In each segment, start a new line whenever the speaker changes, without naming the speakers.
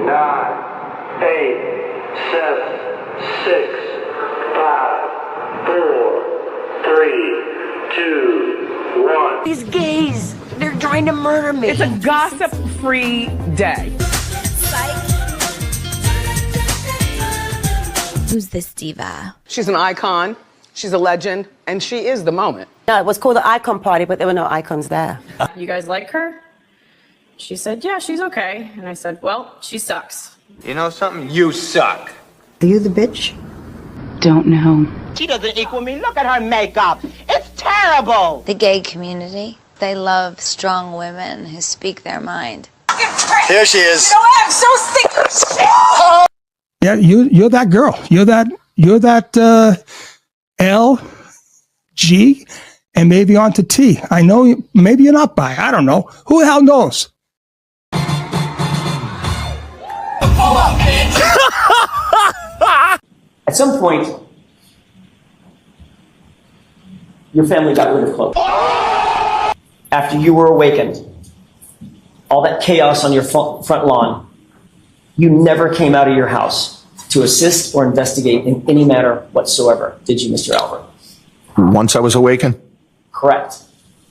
9, 8, 7, 6, 5, 4, 3, 2, 1.
These gays, they're trying to murder me.
It's a gossip-free day.
Who's this diva?
She's an icon, she's a legend, and she is the moment.
No, it was called the Icon Party, but there were no icons there.
You guys like her? She said, yeah, she's okay. And I said, well, she sucks.
You know something? You suck.
Are you the bitch?
Don't know.
She doesn't equal me. Look at her makeup. It's terrible.
The gay community. They love strong women who speak their mind.
Here she is.
You know what? I'm so sick of shit.
Yeah, you're that girl. You're that L, G, and maybe on to T. I know maybe you're not bi. I don't know. Who the hell knows?
At some point, your family got rid of Chloe. After you were awakened, all that chaos on your front lawn, you never came out of your house to assist or investigate in any matter whatsoever, did you, Mr. Albert?
Once I was awakened?
Correct.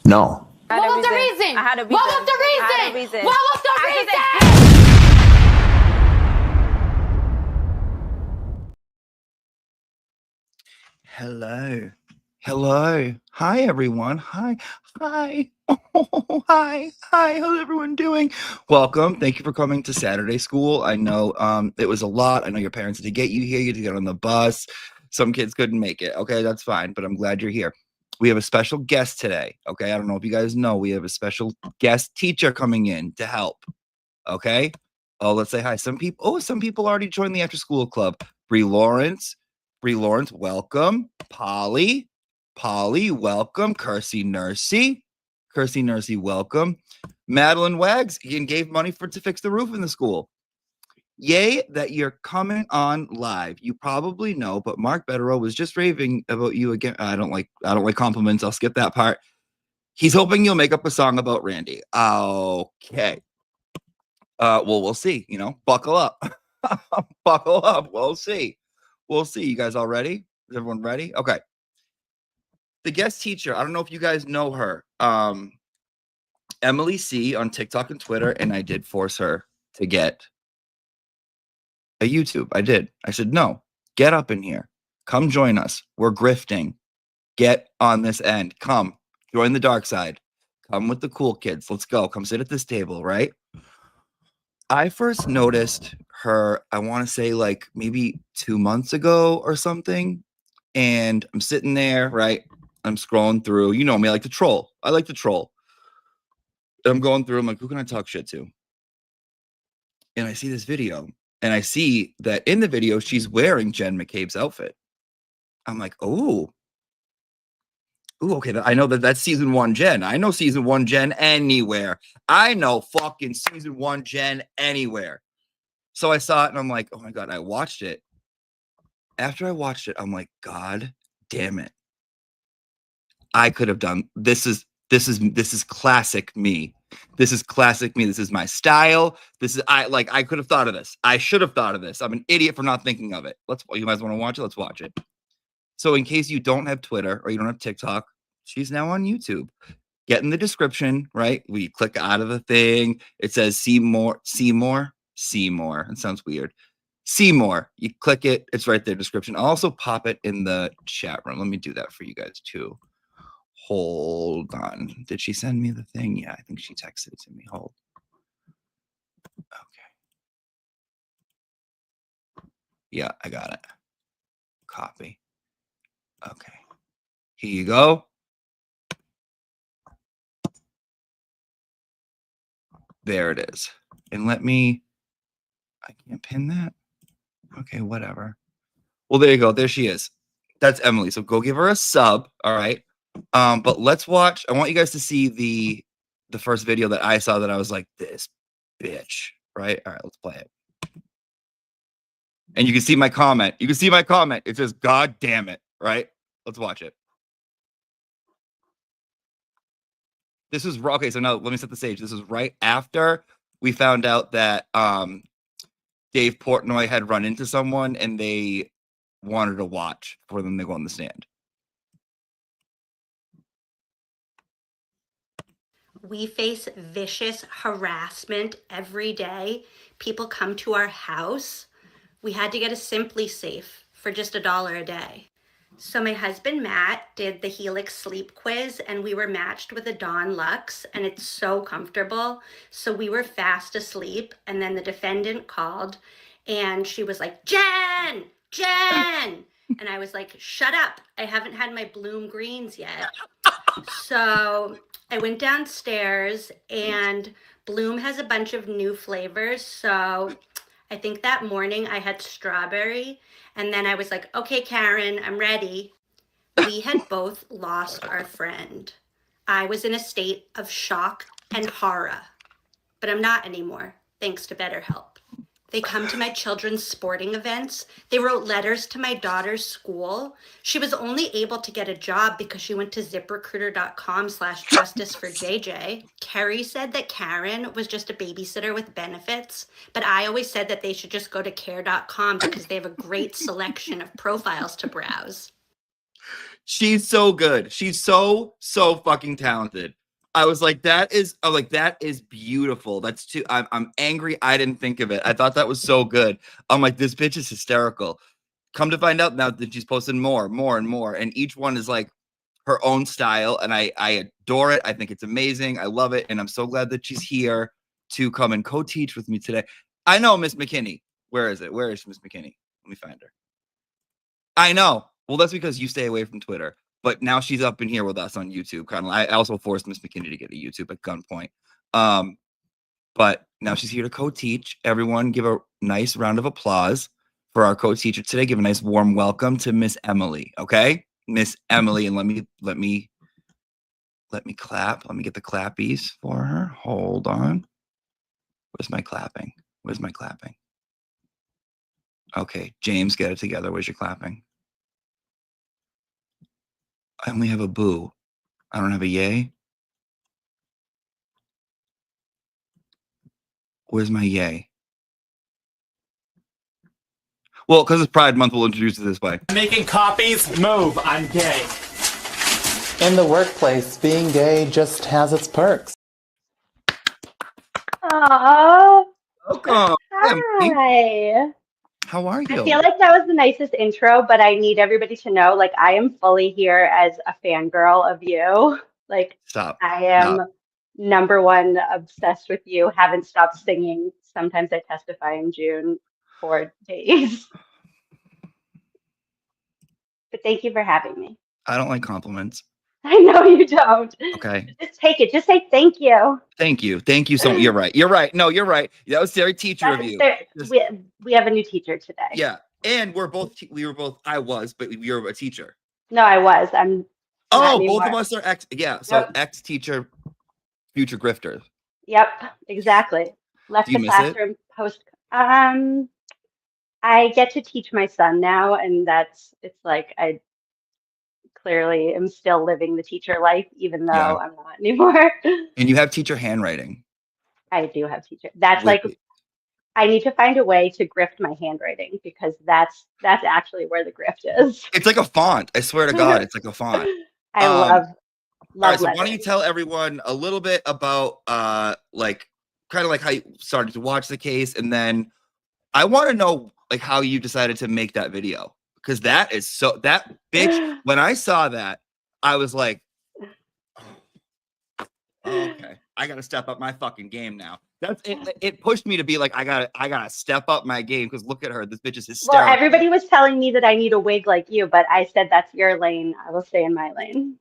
No.
What was the reason? What was the reason? What was the reason?
Hello. Hello. Hi, everyone. Hi. Hi. Oh, hi. Hi. How's everyone doing? Welcome. Thank you for coming to Saturday school. I know it was a lot. I know your parents had to get you here. You had to get on the bus. Some kids couldn't make it. Okay, that's fine, but I'm glad you're here. We have a special guest today. Okay, I don't know if you guys know. We have a special guest teacher coming in to help. Okay. Oh, let's say hi. Some people already joined the after school club. Bree Lawrence, welcome. Polly, welcome. Kersey Nursey, welcome. Madeline Wags, he gave money to fix the roof in the school. Yay that you're coming on live. You probably know, but Mark Betterow was just raving about you again. I don't like compliments. I'll skip that part. He's hoping you'll make up a song about Randy. Okay. Well, we'll see. Buckle up. Buckle up. We'll see. You guys all ready? Is everyone ready? Okay. The guest teacher, I don't know if you guys know her. Emily C on TikTok and Twitter, and I did force her to get a YouTube. I did. I said, no, get up in here. Come join us. We're grifting. Get on this end. Come. Join the dark side. Come with the cool kids. Let's go. Come sit at this table, right? I first noticed her, I want to say like maybe 2 months ago or something. And I'm sitting there, right? I'm scrolling through. You know me, I like to troll. I like to troll. And I'm going through. I'm like, who can I talk shit to? And I see this video. And I see that in the video, she's wearing Jen McCabe's outfit. I'm like, oh, okay. I know that's season 1 Jen. I know season 1 Jen anywhere. I know fucking season 1 Jen anywhere. So I saw it and I'm like, oh my God, I watched it. After I watched it, I'm like, God damn it. I could have done this is classic me. This is classic me. This is my style. I could have thought of this. I should have thought of this. I'm an idiot for not thinking of it. You guys want to watch it? Let's watch it. So in case you don't have Twitter or you don't have TikTok, she's now on YouTube. Get in the description, right? We click out of the thing. It says see more. It sounds weird. See more. You click it. It's right there. Description. I'll also pop it in the chat room. Let me do that for you guys too. Hold on. Did she send me the thing? Yeah, I think she texted it to me. Hold. Okay. Yeah, I got it. Copy. Okay. Here you go. There it is. And I can't pin that. Okay, whatever. Well, there you go. There she is. That's Emily. So go give her a sub. All right. But let's watch. I want you guys to see the first video that I saw that I was like, this bitch. Right? All right, let's play it. And you can see my comment. It says, God damn it. Right? Let's watch it. This is okay. So now let me set the stage. This is right after we found out that Dave Portnoy had run into someone and they wanted to watch for them to go on the stand.
We face vicious harassment every day. People come to our house. We had to get a Simply Safe for just $1 a day. So my husband Matt did the Helix sleep quiz and we were matched with a Dawn Luxe and it's so comfortable. So we were fast asleep and then the defendant called and she was like, Jen! And I was like, shut up. I haven't had my Bloom Greens yet. So I went downstairs and Bloom has a bunch of new flavors. So I think that morning I had strawberry and then I was like, okay, Karen, I'm ready. We had both lost our friend. I was in a state of shock and horror, but I'm not anymore, thanks to BetterHelp. They come to my children's sporting events. They wrote letters to my daughter's school. She was only able to get a job because she went to ziprecruiter.com/justice for JJ. Kerry said that Karen was just a babysitter with benefits, but I always said that they should just go to care.com because they have a great selection of profiles to browse.
She's so good. She's so fucking talented. I was like, that is beautiful. That's too. I'm angry. I didn't think of it. I thought that was so good. I'm like, this bitch is hysterical. Come to find out now that she's posting more and more, and each one is like her own style, and I adore it. I think it's amazing. I love it, and I'm so glad that she's here to come and co-teach with me today. I know Miss McKinney. Where is it? Where is Miss McKinney? Let me find her. I know. Well, that's because you stay away from Twitter. But now she's up in here with us on YouTube. Kind of. I also forced Miss McKinney to get a YouTube at gunpoint. But now she's here to co-teach. Everyone, give a nice round of applause for our co-teacher today. Give a nice warm welcome to Miss Emily. Okay, Miss Emily, and let me clap. Let me get the clappies for her. Hold on. Where's my clapping? Okay, James, get it together. Where's your clapping? I only have a boo. I don't have a yay. Where's my yay? Well, because it's Pride Month, we'll introduce it this way.
Making copies, move, I'm gay.
In the workplace, being gay just has its perks.
Aww.
Welcome.
Hi.
How are you?
I feel like that was the nicest intro, but I need everybody to know, like, I am fully here as a fangirl of you. Like,
Stop.
I am #1 obsessed with you. Haven't stopped singing. Sometimes I testify in June for days. But thank you for having me.
I don't like compliments.
I know you don't.
Okay.
Just take it. Just say thank you.
Thank you. Thank you so much. You're right. No, you're right. That was very teacher of you.
We have a new teacher today.
Yeah. And we were both, I was, but you're a teacher.
No, I was. I'm not anymore.
Both of us are ex. Yeah. So ex-teacher, future grifters.
Yep, exactly. Left the classroom post. I get to teach my son now, and it's like I clearly am still living the teacher life, even though I'm not anymore.
And you have teacher handwriting.
I do have teacher. That's like, I need to find a way to grift my handwriting because that's actually where the grift is.
It's like a font. I swear to God, it's like a font.
I love
all right, so why don't you tell everyone a little bit about like kind of like how you started to watch the case, and then I want to know like how you decided to make that video, because that bitch, when I saw that, I was like, oh, okay, I gotta step up my fucking game now. That's it. It pushed me to be like, I gotta step up my game, because look at her, this bitch is hysterical.
Well, everybody was telling me that I need a wig like you, but I said that's your lane. I will stay in my lane.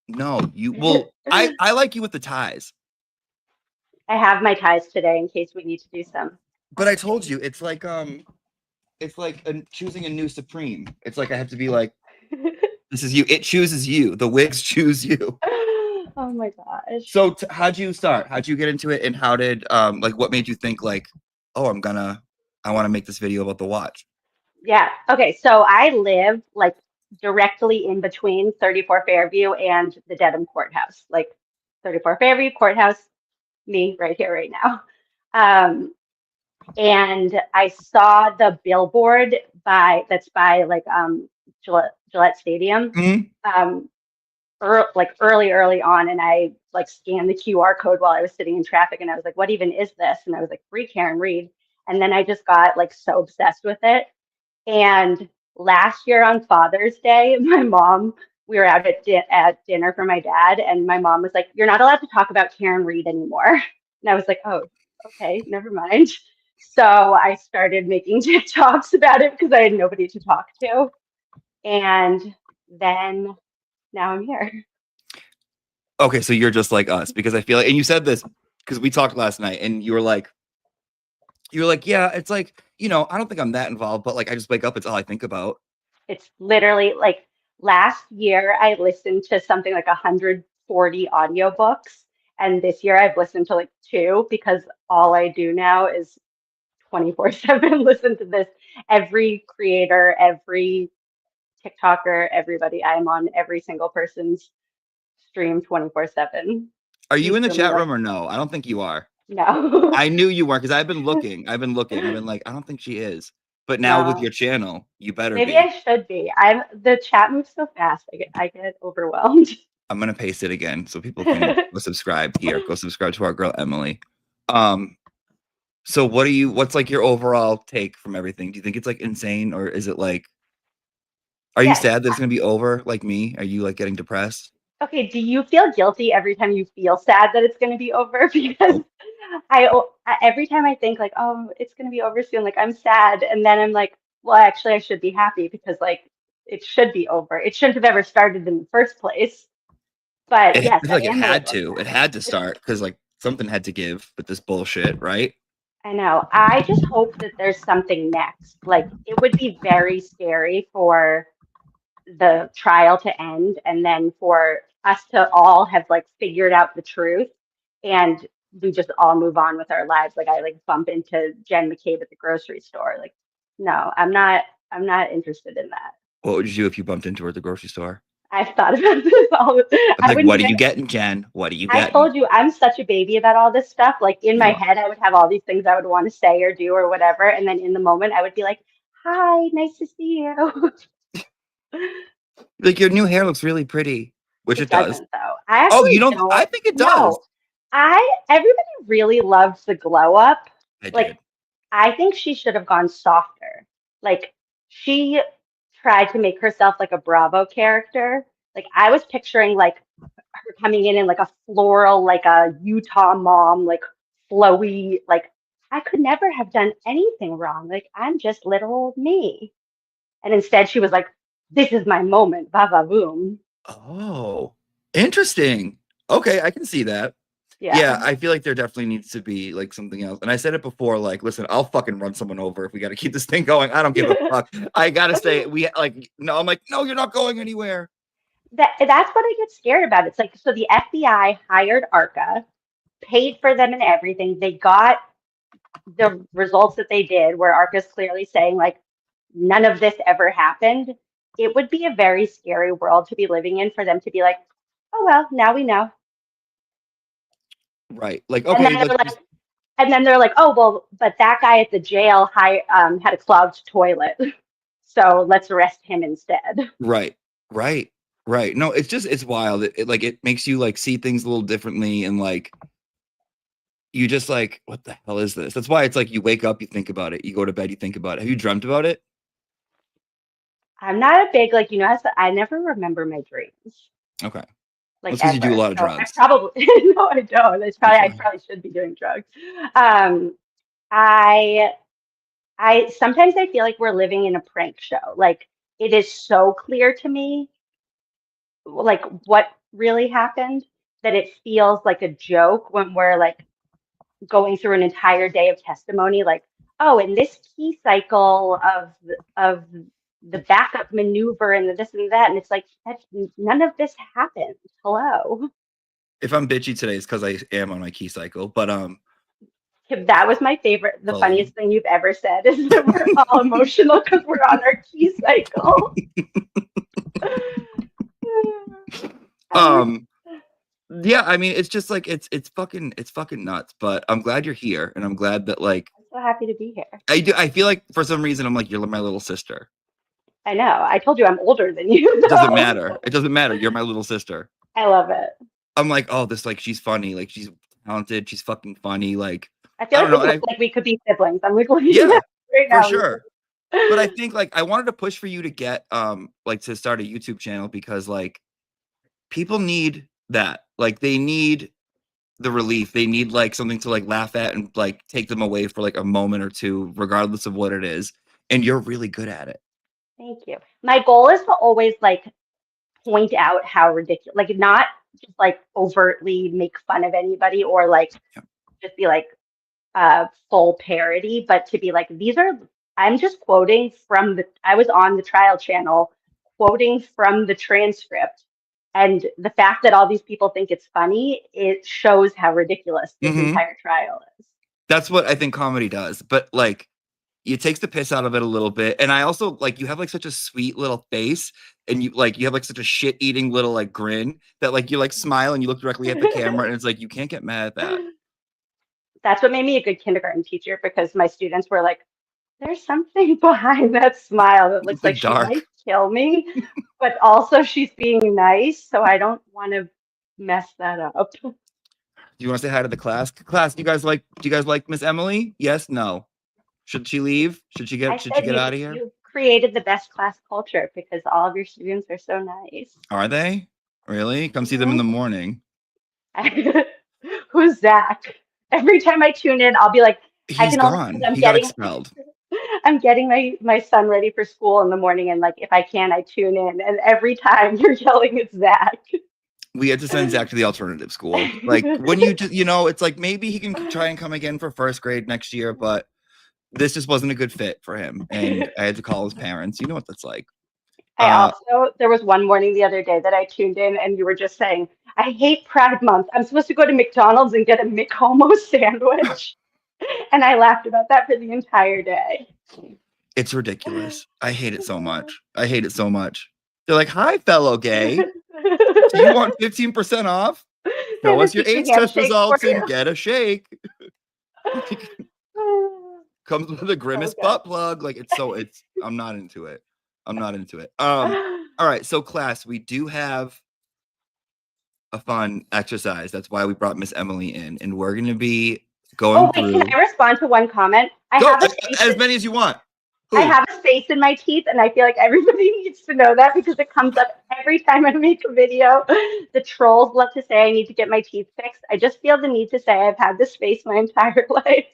No, you will. I like you with the ties.
I have my ties today in case we need to do some.
But I told you, it's like choosing a new Supreme. It's like I have to be like, this is you. It chooses you. The wigs choose you.
Oh my gosh.
So how'd you start? How'd you get into it? And how did like what made you think like, oh, I want to make this video about the watch?
Yeah. Okay. So I live like directly in between 34 Fairview and the Dedham Courthouse. Like 34 Fairview Courthouse, me right here, right now. and I saw the billboard that's by like Gillette Stadium, early on, and I like scanned the QR code while I was sitting in traffic, and I was like, what even is this? And I was like, free Karen Reed. And then I just got like so obsessed with it. And last year on Father's Day, we were out at dinner for my dad, and my mom was like, you're not allowed to talk about Karen Reed anymore. And I was like, oh, okay, never mind. So I started making TikToks about it because I had nobody to talk to. And then now I'm here.
Okay, so you're just like us, because I feel like, and you said this because we talked last night, and you were like, yeah, it's like, I don't think I'm that involved, but like I just wake up, it's all I think about.
It's literally like last year I listened to something like 140 audiobooks, and this year I've listened to like 2 because all I do now is 24/7 listen to this. Every creator, every TikToker, everybody, I'm on every single person's stream 24/7.
Are you in the chat room or no? I don't think you are.
No.
I knew you were, because I've been looking. I've been like, I don't think she is. But now with your channel, you better
Maybe
be.
I should be. The chat moves so fast. I get overwhelmed.
I'm gonna paste it again so people can go subscribe here. Go subscribe to our girl Emily. So what's like your overall take from everything? Do you think it's like insane, or is it like, are you sad that it's gonna be over like me? Are you like getting depressed?
Okay, do you feel guilty every time you feel sad that it's going to be over? Because every time I think like, oh, it's going to be over soon, like I'm sad, and then I'm like, well, actually, I should be happy because like it should be over. It shouldn't have ever started in the first place. But yes,
I feel like
I
it
am a
had
little
to. It
sad.
had to start because like something had to give with this bullshit, right?
I know. I just hope that there's something next. Like it would be very scary for the trial to end and then for us to all have like figured out the truth and we just all move on with our lives. Like I like bump into Jen McCabe at the grocery store. Like, no, I'm not interested in that.
What would you do if you bumped into her at the grocery store?
I've thought about this all.
I'm like, what are you getting, Jen? What are you
I
getting?
told you I'm such a baby about all this stuff. Like in my head, I would have all these things I would want to say or do or whatever. And then in the moment, I would be like, hi, nice to see you.
Like your new hair looks really pretty, which it does.
Doesn't though. I actually
you don't. I think it does.
No, everybody really loves the glow up.
I
Like
did.
I think she should have gone softer. Like she tried to make herself like a Bravo character. Like I was picturing like her coming in like a floral, like a Utah mom, like flowy, like I could never have done anything wrong. Like I'm just little old me. And instead she was like, this is my moment, va va boom.
Oh, interesting. Okay, I can see that. Yeah, I feel like there definitely needs to be like something else. And I said it before, like, listen, I'll fucking run someone over if we got to keep this thing going. I don't give a fuck. I gotta stay. No, I'm like, no, you're not going anywhere.
That's what I get scared about. It's like, so the FBI hired ARCA, paid for them and everything. They got the results that they did, where ARCA's clearly saying like none of this ever happened. It would be a very scary world to be living in for them to be like, oh well, now we know.
Right. Like, okay.
And then they're like, oh well, but that guy at the jail had a clogged toilet, so let's arrest him instead.
Right. No, it's wild. It makes you like see things a little differently, and like you just like, what the hell is this? That's why it's like you wake up, you think about it, you go to bed, you think about it. Have you dreamt about it?
I'm not a big I never remember my dreams.
Okay.
Like
because you do a lot of drugs.
I probably no, I don't. I probably should be doing drugs. I sometimes I feel like we're living in a prank show. Like it is so clear to me, like what really happened, that it feels like a joke when we're like going through an entire day of testimony. Like, oh, in this key cycle of the backup maneuver and the this and that, and it's like none of this happened. Hello.
If I'm bitchy today, it's because I am on my key cycle. But
that was my favorite. The funniest thing you've ever said is that we're all emotional because we're on our key cycle.
Yeah, I mean, it's just like it's fucking nuts. But I'm glad you're here, and I'm glad that like
so happy to be here.
I do. I feel like for some reason I'm like, you're my little sister.
I know. I told you I'm older than you.
It doesn't matter. It doesn't matter. You're my little sister.
I love it.
I'm like, oh, this like she's funny. Like she's talented. She's fucking funny. Like
I feel
I don't know.
like we could be siblings. I'm like, looking
Yeah,
at right
for
now.
sure. But I think like I wanted to push for you to get like to start a YouTube channel because like people need that. Like they need the relief. They need like something to like laugh at and like take them away for like a moment or two, regardless of what it is. And you're really good at it.
Thank you. My goal is to always like point out how ridiculous, like not just like overtly make fun of anybody or like just be like full parody, but to be like, I'm just quoting from I was on the trial channel quoting from the transcript. And the fact that all these people think it's funny, it shows how ridiculous this entire trial is.
That's what I think comedy does. But like, it takes the piss out of it a little bit. And I also like you have like such a sweet little face and you have like such a shit eating little like grin that like you like smile and you look directly at the camera and it's like you can't get mad at that.
That's what made me a good kindergarten teacher because my students were like, there's something behind that smile that looks like
dark.
She might kill me, but also she's being nice, so I don't want to mess that up.
Do you want to say hi to the class? Class, do you guys like Miss Emily? Yes, no. Should she leave? Should she get out of here?
You created the best class culture because all of your students are so nice.
Are they? Really? Come see them in the morning.
Who's Zach? Every time I tune in, I'll be like,
he's gone. He got expelled.
I'm getting my son ready for school in the morning, and like if I can, I tune in, and every time you're yelling, it's Zach.
We had to send Zach to the alternative school. Like when you just, it's like maybe he can try and come again for first grade next year, but this just wasn't a good fit for him. And I had to call his parents. You know what that's like.
There was one morning the other day that I tuned in and you were just saying, I hate Pride Month. I'm supposed to go to McDonald's and get a McHomo sandwich. And I laughed about that for the entire day.
It's ridiculous. I hate it so much. They're like, hi, fellow gay. Do you want 15% off? Show us your AIDS test results and get a shake. Comes with a grimace butt plug. Like I'm not into it. All right. So class, we do have a fun exercise. That's why we brought Miss Emily in, and we're going to be going through.
Can I respond to one comment?
As many as you want.
I have a space in my teeth, and I feel like everybody needs to know that because it comes up every time I make a video. The trolls love to say I need to get my teeth fixed. I just feel the need to say I've had this space my entire life.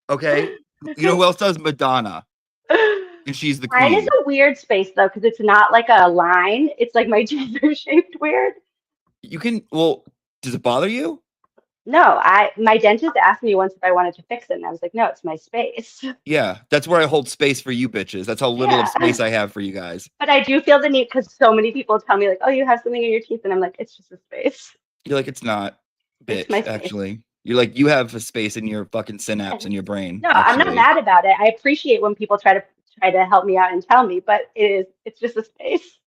Okay. You know who else does? Madonna. And she's the queen.
Mine is a weird space, though, because it's not like a line. It's like my teeth are shaped weird.
Does it bother you?
No, my dentist asked me once if I wanted to fix it, and I was like, no, it's my space.
Yeah, that's where I hold space for you bitches. That's how little of space I have for you guys.
But I do feel the need because so many people tell me like, oh, you have something in your teeth, and I'm like, it's just a space.
You're like, it's not, bitch,
it's
actually. You're like, you have a space in your fucking synapse in your brain.
No, actually. I'm not mad about it. I appreciate when people try to help me out and tell me, but it's just a space.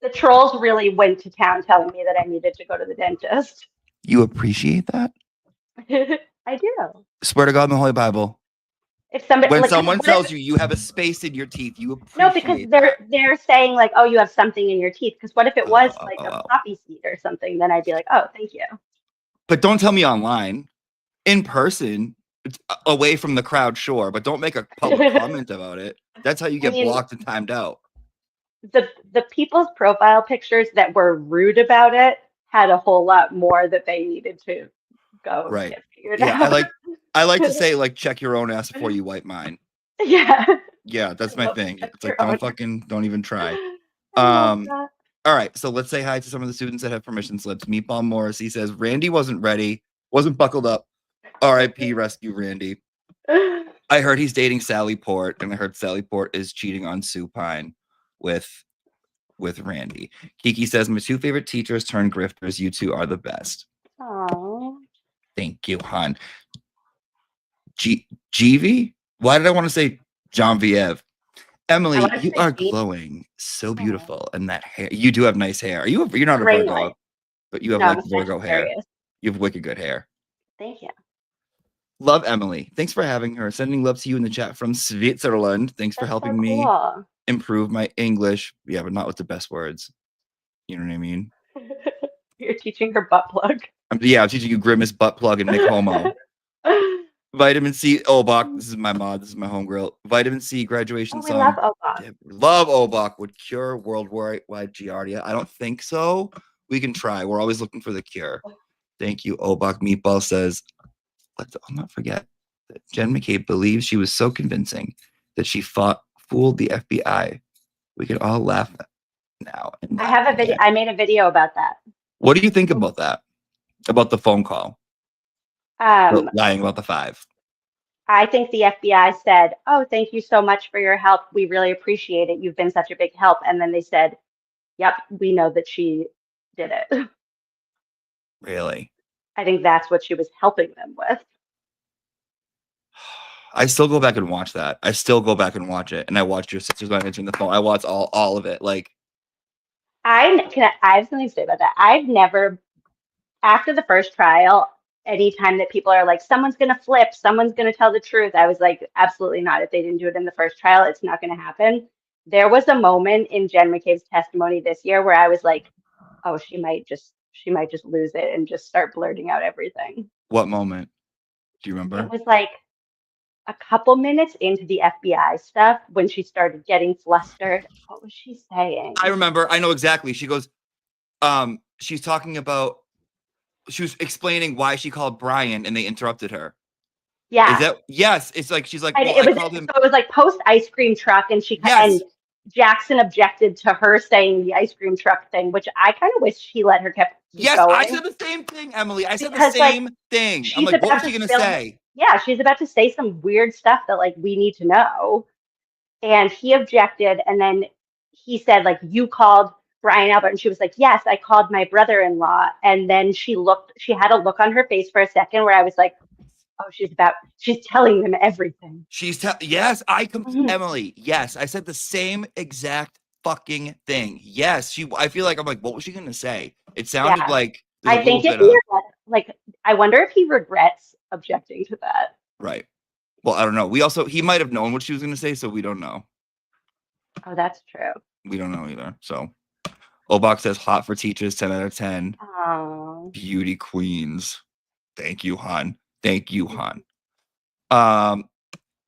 The trolls really went to town telling me that I needed to go to the dentist.
You appreciate that?
I do.
Swear to God in the Holy Bible.
If somebody,
when someone tells you have a space in your teeth, you appreciate
No, because they're saying like, oh, you have something in your teeth. Because what if it was like a poppy seed or something? Then I'd be like, oh, thank you.
But don't tell me online. In person, away from the crowd, sure, but don't make a public comment about it. That's how you get blocked and timed out.
The people's profile pictures that were rude about it had a whole lot more that they needed to go get figured out.
I like to say like check your own ass before you wipe mine.
Yeah.
Yeah, that's my thing. It's like don't even try. All right, so let's say hi to some of the students that have permission slips. Meatball Morrissey says Randy wasn't ready, wasn't buckled up. R.I.P. Rescue Randy. I heard he's dating Sally Port, and I heard Sally Port is cheating on Sue Pine with Randy. Kiki says my two favorite teachers turned grifters. You two are the best.
Aww.
Thank you, hon. GV? Why did I want to say Genevieve? Emily, you are glowing, so beautiful, and that hair. You do have nice hair. You're not a Virgo,
light. But you have like Virgo hair.
You have wicked good hair.
Thank you.
You have wicked good hair. Love Emily. Thanks for having her. Sending love to you in the chat from Switzerland. Thanks for
That's
helping
so
me
cool.
improve my English. Yeah, but not with the best words. You know what I mean?
You're teaching her butt plug.
I'm teaching you grimace, butt plug, and make homo. Vitamin C, Obach. This is my mod. This is my homegirl. Vitamin C graduation
we
song.
love Obach.
Love Obach would cure worldwide giardia. I don't think so. We can try. We're always looking for the cure. Thank you, Obach. Meatball says, let's not forget that Jen McCabe believes she was so convincing that she fooled the FBI. We can all laugh now.
I have a video. I made a video about that.
What do you think about that? About the phone call? Lying about the 5.
I think the FBI said, "Oh, thank you so much for your help. We really appreciate it. You've been such a big help." And then they said, "Yep, we know that she did it."
Really?
I think that's what she was helping them with.
I still go back and watch that. I still go back and watch it. And I watched your sister's not answering the phone. I watch all of it. Like,
I have something to say about that. I've never, after the first trial, anytime that people are like, someone's going to flip, someone's going to tell the truth, I was like, absolutely not. If they didn't do it in the first trial, it's not going to happen. There was a moment in Jen McCabe's testimony this year where I was like, oh, she might just lose it and just start blurting out everything.
what moment? Do you remember?
It was like a couple minutes into the FBI stuff when she started getting flustered. What was she saying?
I remember. I know exactly. She goes, she's talking about, she was explaining why she called Brian and they interrupted her.
Yeah.
Is that, yes. It's like, she's like,
And
well,
it was,
I called him.
so it was like post ice cream truck, and and Jackson objected to her saying the ice cream truck thing, which I kind of wish he let her keep
Yes,
going.
I said the same thing, Emily. I said the same thing. I'm like, what was she going to say?
Yeah, she's about to say some weird stuff that like we need to know. And he objected, and then he said, like, you called Brian Albert, and she was like, yes, I called my brother-in-law. And then she had a look on her face for a second where I was like, oh, she's telling them everything.
Yes, Emily, yes, I said the same exact fucking thing. Yes, I feel like I'm like, what was she going to say? It sounded like,
I think I wonder if he regrets objecting to that.
Right. Well, I don't know. He might have known what she was going to say, so we don't know.
Oh, that's true.
We don't know either. So, Obach says hot for teachers, 10 out of 10.
Oh.
Beauty queens. Thank you, hon. Thank you, hon.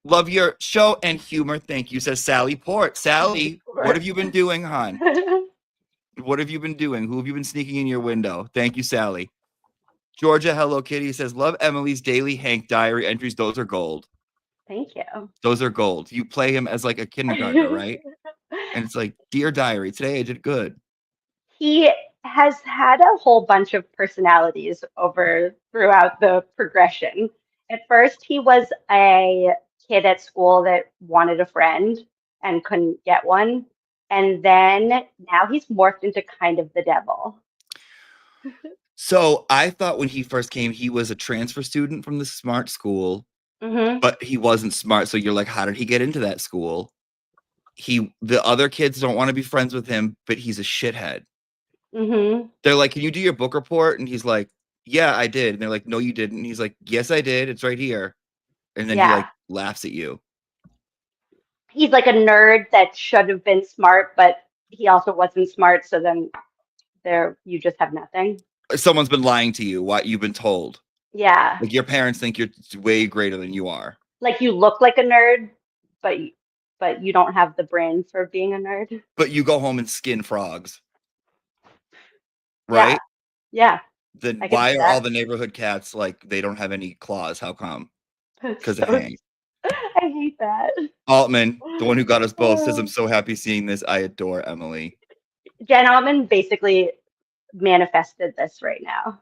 Love your show and humor. Thank you, says Sally Port. Sally, what have you been doing, hon? What have you been doing? Who have you been sneaking in your window? Thank you, Sally. Georgia Hello Kitty says, love Emily's daily Hank diary entries. Those are gold.
Thank you.
Those are gold. You play him as like a kindergartner, right? And it's like, dear diary, today I did good.
He has had a whole bunch of personalities throughout the progression. At first, he was a kid at school that wanted a friend and couldn't get one. And then now he's morphed into kind of the devil.
So I thought when he first came, he was a transfer student from the smart school, but he wasn't smart. So you're like, how did he get into that school? The other kids don't want to be friends with him, but he's a shithead. They're like, can you do your book report? And he's like, yeah, I did. And they're like, no, you didn't. And he's like, yes, I did. It's right here. And then he like laughs at you.
He's like a nerd that should have been smart, but he also wasn't smart. So then you just have nothing.
Someone's been lying to you. What you've been told.
Yeah.
Like your parents think you're way greater than you are.
Like you look like a nerd, but you don't have the brain for being a nerd.
But you go home and skin frogs. Right?
Yeah.
Then why are all the neighborhood cats like they don't have any claws? How come? Because of Hank.
I hate that.
Altman, the one who got us both, says, I'm so happy seeing this. I adore Emily.
Jen Altman basically manifested this right now.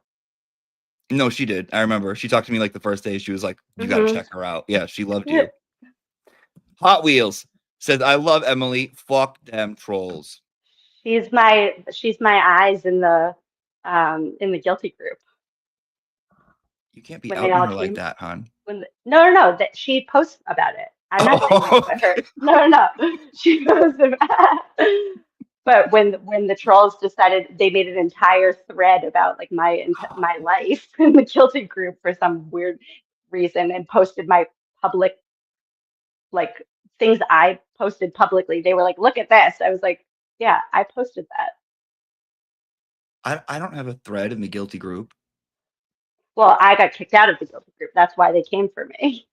No, she did. I remember. She talked to me like the first day. She was like, you got to check her out. Yeah, she loved you. Hot Wheels says, I love Emily. Fuck them trolls.
She's my eyes in the guilty group.
You can't be outing her like that, hon.
No. That she posts about it. I'm not saying her. No. She posts about it. But when the trolls decided, they made an entire thread about like my life in the guilty group for some weird reason and posted my public, like things I posted publicly. They were like, look at this. I was like, yeah, I posted that.
I don't have a thread in the guilty group.
Well, I got kicked out of the guilty group. That's why they came for me.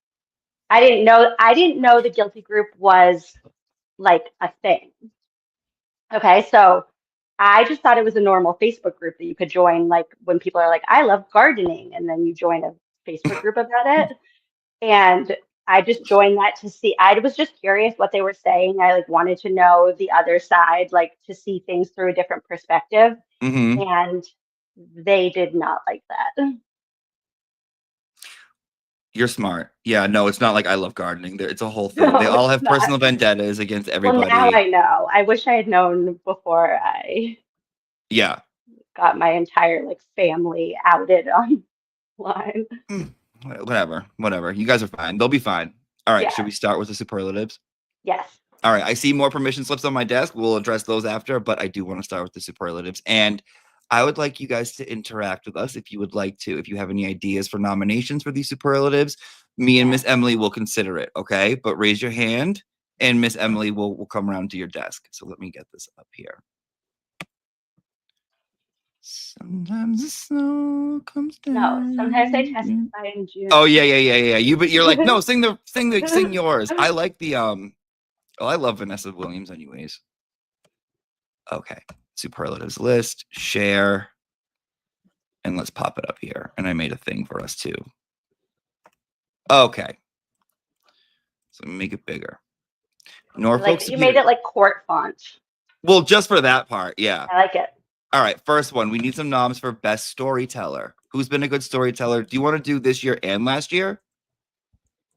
I didn't know the guilty group was like a thing. Okay, so I just thought it was a normal Facebook group that you could join, like when people are like, I love gardening, and then you join a Facebook group about it. And I just joined that to see, I was just curious what they were saying. I like wanted to know the other side, like to see things through a different perspective.
Mm-hmm.
And they did not like that.
You're smart. Yeah, no, it's not like I love gardening. It's a whole thing. They
No,
all
it's
have
not.
personal vendettas against
Well,
everybody.
now I know. I wish I had known before I
Yeah.
got my entire like family outed online.
Whatever. You guys are fine. They'll be fine. All right,
Yeah.
should we start with the superlatives?
Yes.
All right, I see more permission slips on my desk. We'll address those after, but I do want to start with the superlatives. And I would like you guys to interact with us if you would like to. If you have any ideas for nominations for these superlatives, me and Miss Emily will consider it, okay? But raise your hand, and Miss Emily will come around to your desk. So let me get this up here. Sometimes the snow comes down.
No, sometimes I testify in June.
Oh yeah. You're like, no, sing yours. I like the I love Vanessa Williams anyways. Okay. Superlatives list, share, and let's pop it up here. And I made a thing for us too. Okay. So make it bigger. Norfolk
Like you made it like court font.
Well, just for that part, yeah.
I like it.
All right, first one. We need some noms for best storyteller. Who's been a good storyteller? Do you want to do this year and last year?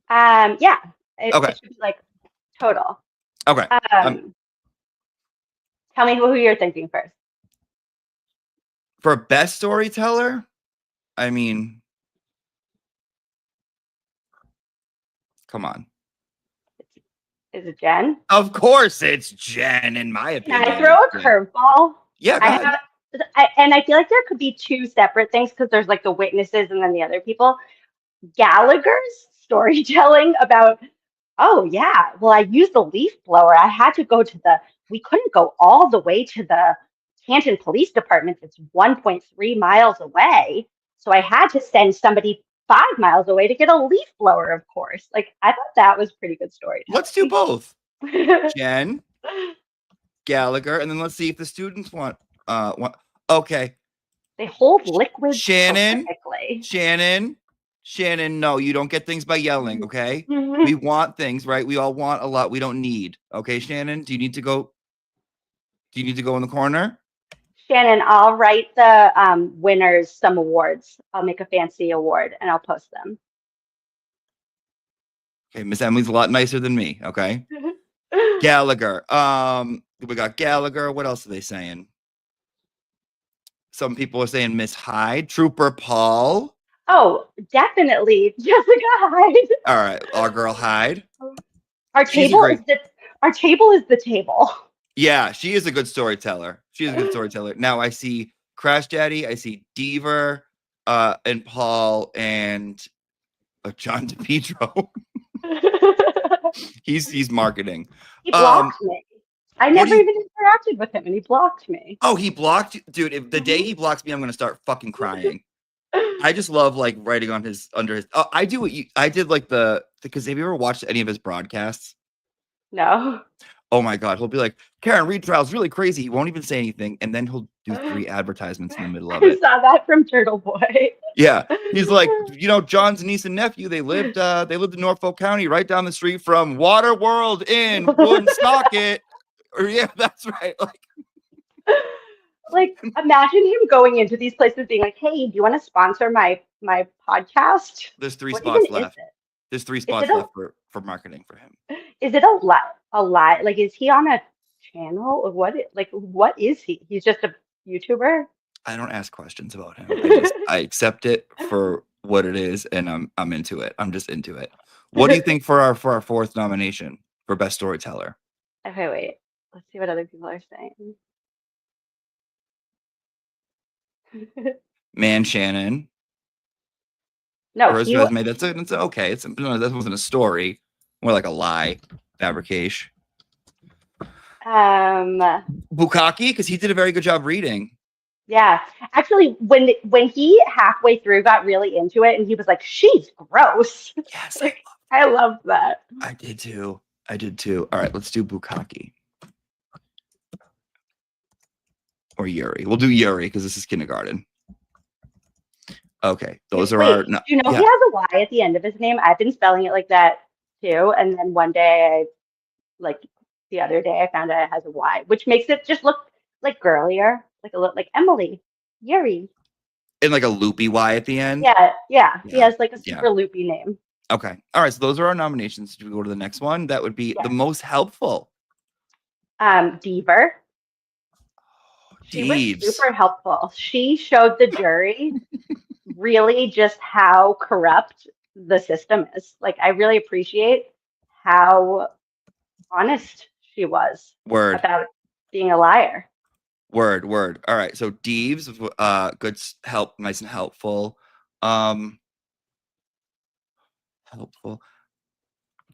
Yeah.
Okay.
It should be like total.
Okay.
Tell me who you're thinking first.
For best storyteller, I mean, come on.
Is it Jen?
Of course it's Jen, in my opinion.
Can I throw a curveball?
Yeah, go ahead.
And I feel like there could be two separate things because there's like the witnesses and then the other people. Gallagher's storytelling about, oh yeah, well I used the leaf blower. I had to go we couldn't go all the way to the Canton Police Department. It's 1.3 miles away. So I had to send somebody 5 miles away to get a leaf blower, of course. Like I thought that was pretty good story.
Let's do both. Jen, Gallagher, and then let's see if the students want. Okay.
They hold liquids.
Shannon. No, you don't get things by yelling. Okay. We want things, right? We all want a lot. We don't need. Okay, Shannon. Do you need to go in the corner?
Shannon, I'll write the winners some awards. I'll make a fancy award and I'll post them.
Okay, Miss Emily's a lot nicer than me. Okay. Gallagher. We got Gallagher. What else are they saying? Some people are saying Miss Hyde, Trooper Paul.
Oh, definitely Jessica Hyde.
All right, our girl Hyde.
Our table is the table.
Yeah, she is a good storyteller. Now I see Crash Daddy, I see Deaver, and Paul, and John DePietro. he's marketing.
He blocked me. I never even interacted with him, and he blocked me.
Oh, he blocked you? Dude, if the day he blocks me, I'm gonna start fucking crying. I just love like writing on under his. Oh, I do what I did like because have you ever watched any of his broadcasts?
No.
Oh my God, he'll be like, Karen, Reed trial's really crazy. He won't even say anything, and then he'll do 3 advertisements in the middle of it.
I saw that from Turtle Boy.
Yeah, he's like, John's niece and nephew. They lived in Norfolk County, right down the street from Water World in Woonsocket. Or yeah, that's right.
Like, imagine him going into these places being like, "Hey, do you want to sponsor my podcast?"
There's 3 spots left. There's 3 spots left for marketing for him.
Is it a lot? Like, is he on a channel? Or what is he? He's just a YouTuber?
I don't ask questions about him. I accept it for what it is, and I'm into it. I'm just into it. What do you think for our 4th nomination for best storyteller?
Okay, wait. Let's see what other people are saying.
Man, Shannon.
No,
Or his
he
resume. That's okay. No, that wasn't a story. More like a lie, fabrication. Bukkake, because he did a very good job reading.
Yeah, actually, when he halfway through got really into it, and he was like, "She's gross."
Yes,
Like, I love that.
I did too. All right, let's do Bukkake or Yuri. We'll do Yuri because this is kindergarten. Okay, those are our. No,
Do you know he has a Y at the end of his name? I've been spelling it like that too, and then one day, the other day, I found out it has a Y, which makes it just look like girlier, like Emily, Yuri.
And like a loopy Y at the end.
Yeah. He has like a super loopy name.
Okay. All right. So those are our nominations. Do we go to the next one? That would be the most helpful.
Deaver. She was super helpful. She showed the jury really just how corrupt the system is. Like, I really appreciate how honest she was about being a liar.
Word. All right. So Deeves, good help, nice and helpful. Helpful.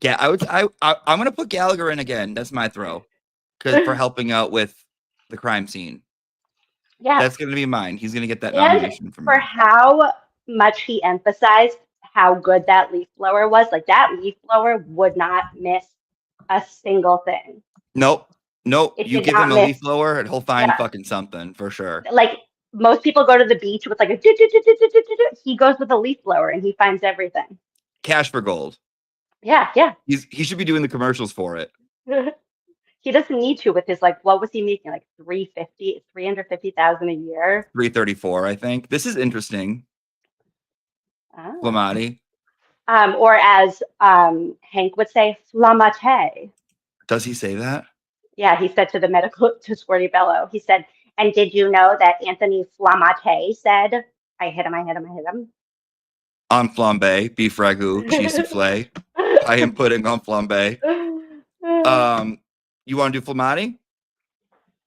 Yeah, I'm gonna put Gallagher in again. That's my throw. Because for helping out with the crime scene.
Yeah.
That's gonna be mine. He's gonna get that nomination from me.
For how much he emphasized how good that leaf blower was. Like, that leaf blower would not miss a single thing.
Nope. You give him a leaf blower and he'll find fucking something for sure.
Like, most people go to the beach with like a he goes with a leaf blower and he finds everything.
Cash for gold.
Yeah.
He should be doing the commercials for it.
He doesn't need to with his, like, what was he making? Like 350,000 a year?
334, I think. This is interesting. Flamati.
Or as Hank would say, flamate.
Does he say that?
Yeah, he said to Squirty Bello, he said, and did you know that Anthony Flamate said, I hit him.
On flambe, beef ragu, cheese souffle. I am putting on flambe. You want to do Flamati?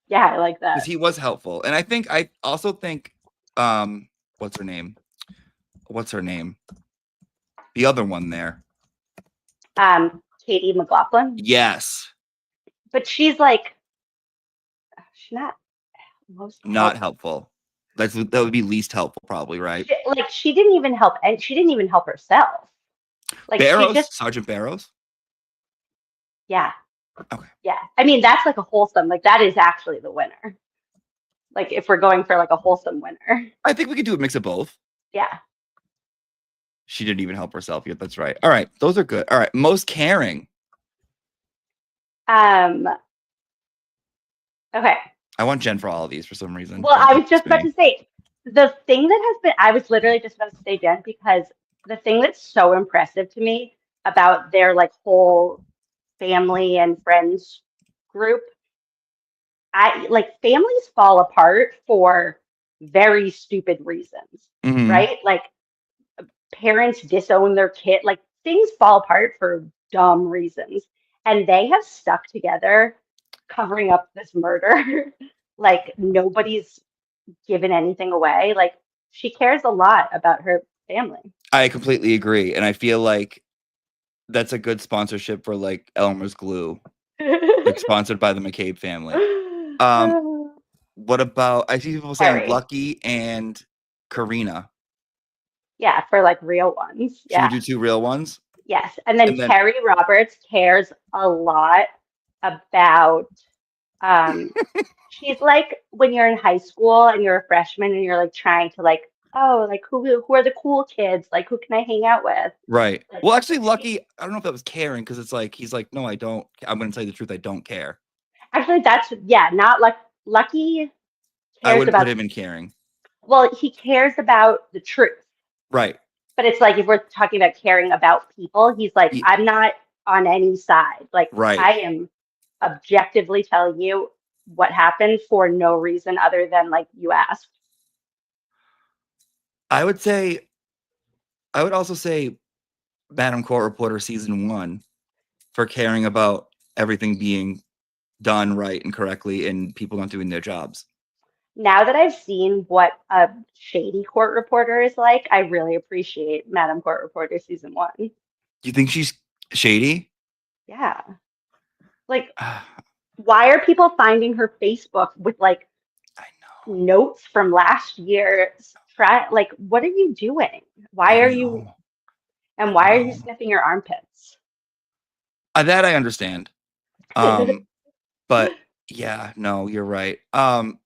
Yeah, I like that.
Because he was helpful. And I also think, what's her name? The other one there.
Katie McLaughlin.
Yes.
But she's like, she's not
helpful. That would be least helpful, probably, right?
She didn't even help, and she didn't even help herself. Like,
Barrows, Sergeant Barrows.
Yeah.
Okay.
Yeah, I mean, that's like a wholesome. Like, that is actually the winner. Like, if we're going for like a wholesome winner,
I think we could do a mix of both.
Yeah.
She didn't even help herself yet. That's right. All right, those are good. All right, most caring.
Okay.
I want Jen for all of these for some reason.
Well, I was just about to say, the thing that has been, I was literally just about to say Jen, because the thing that's so impressive to me about their like whole family and friends group, families fall apart for very stupid reasons, right? Like, parents disown their kid, like, things fall apart for dumb reasons. And they have stuck together covering up this murder. Like, nobody's given anything away. Like, she cares a lot about her family.
I completely agree. And I feel like that's a good sponsorship for like Elmer's Glue. Like, sponsored by the McCabe family. What about, I see people saying Lucky and Karina.
Yeah, for like real ones.
Should we do two real ones?
Yes. And then Terry Roberts cares a lot about, she's like when you're in high school and you're a freshman and you're like trying to like, oh, like who are the cool kids? Like, who can I hang out with?
Right. Well, actually, Lucky, I don't know if that was caring, because it's like, he's like, no, I don't. I'm going to tell you the truth. I don't care.
Actually, that's, not like Lucky
I wouldn't put him in caring.
Well, he cares about the truth.
Right.
But it's like, if we're talking about caring about people, he's like, I'm not on any side. Like, I am objectively telling you what happened for no reason other than like you asked.
I would also say Madam Court Reporter season 1 for caring about everything being done right and correctly and people not doing their jobs.
Now that I've seen what a shady court reporter is like, I really appreciate Madam Court Reporter season 1.
Do you think she's shady?
Yeah. Like, why are people finding her Facebook with like notes from last year? Like, what are you doing? Why are you sniffing your armpits?
That I understand. But yeah, no, you're right.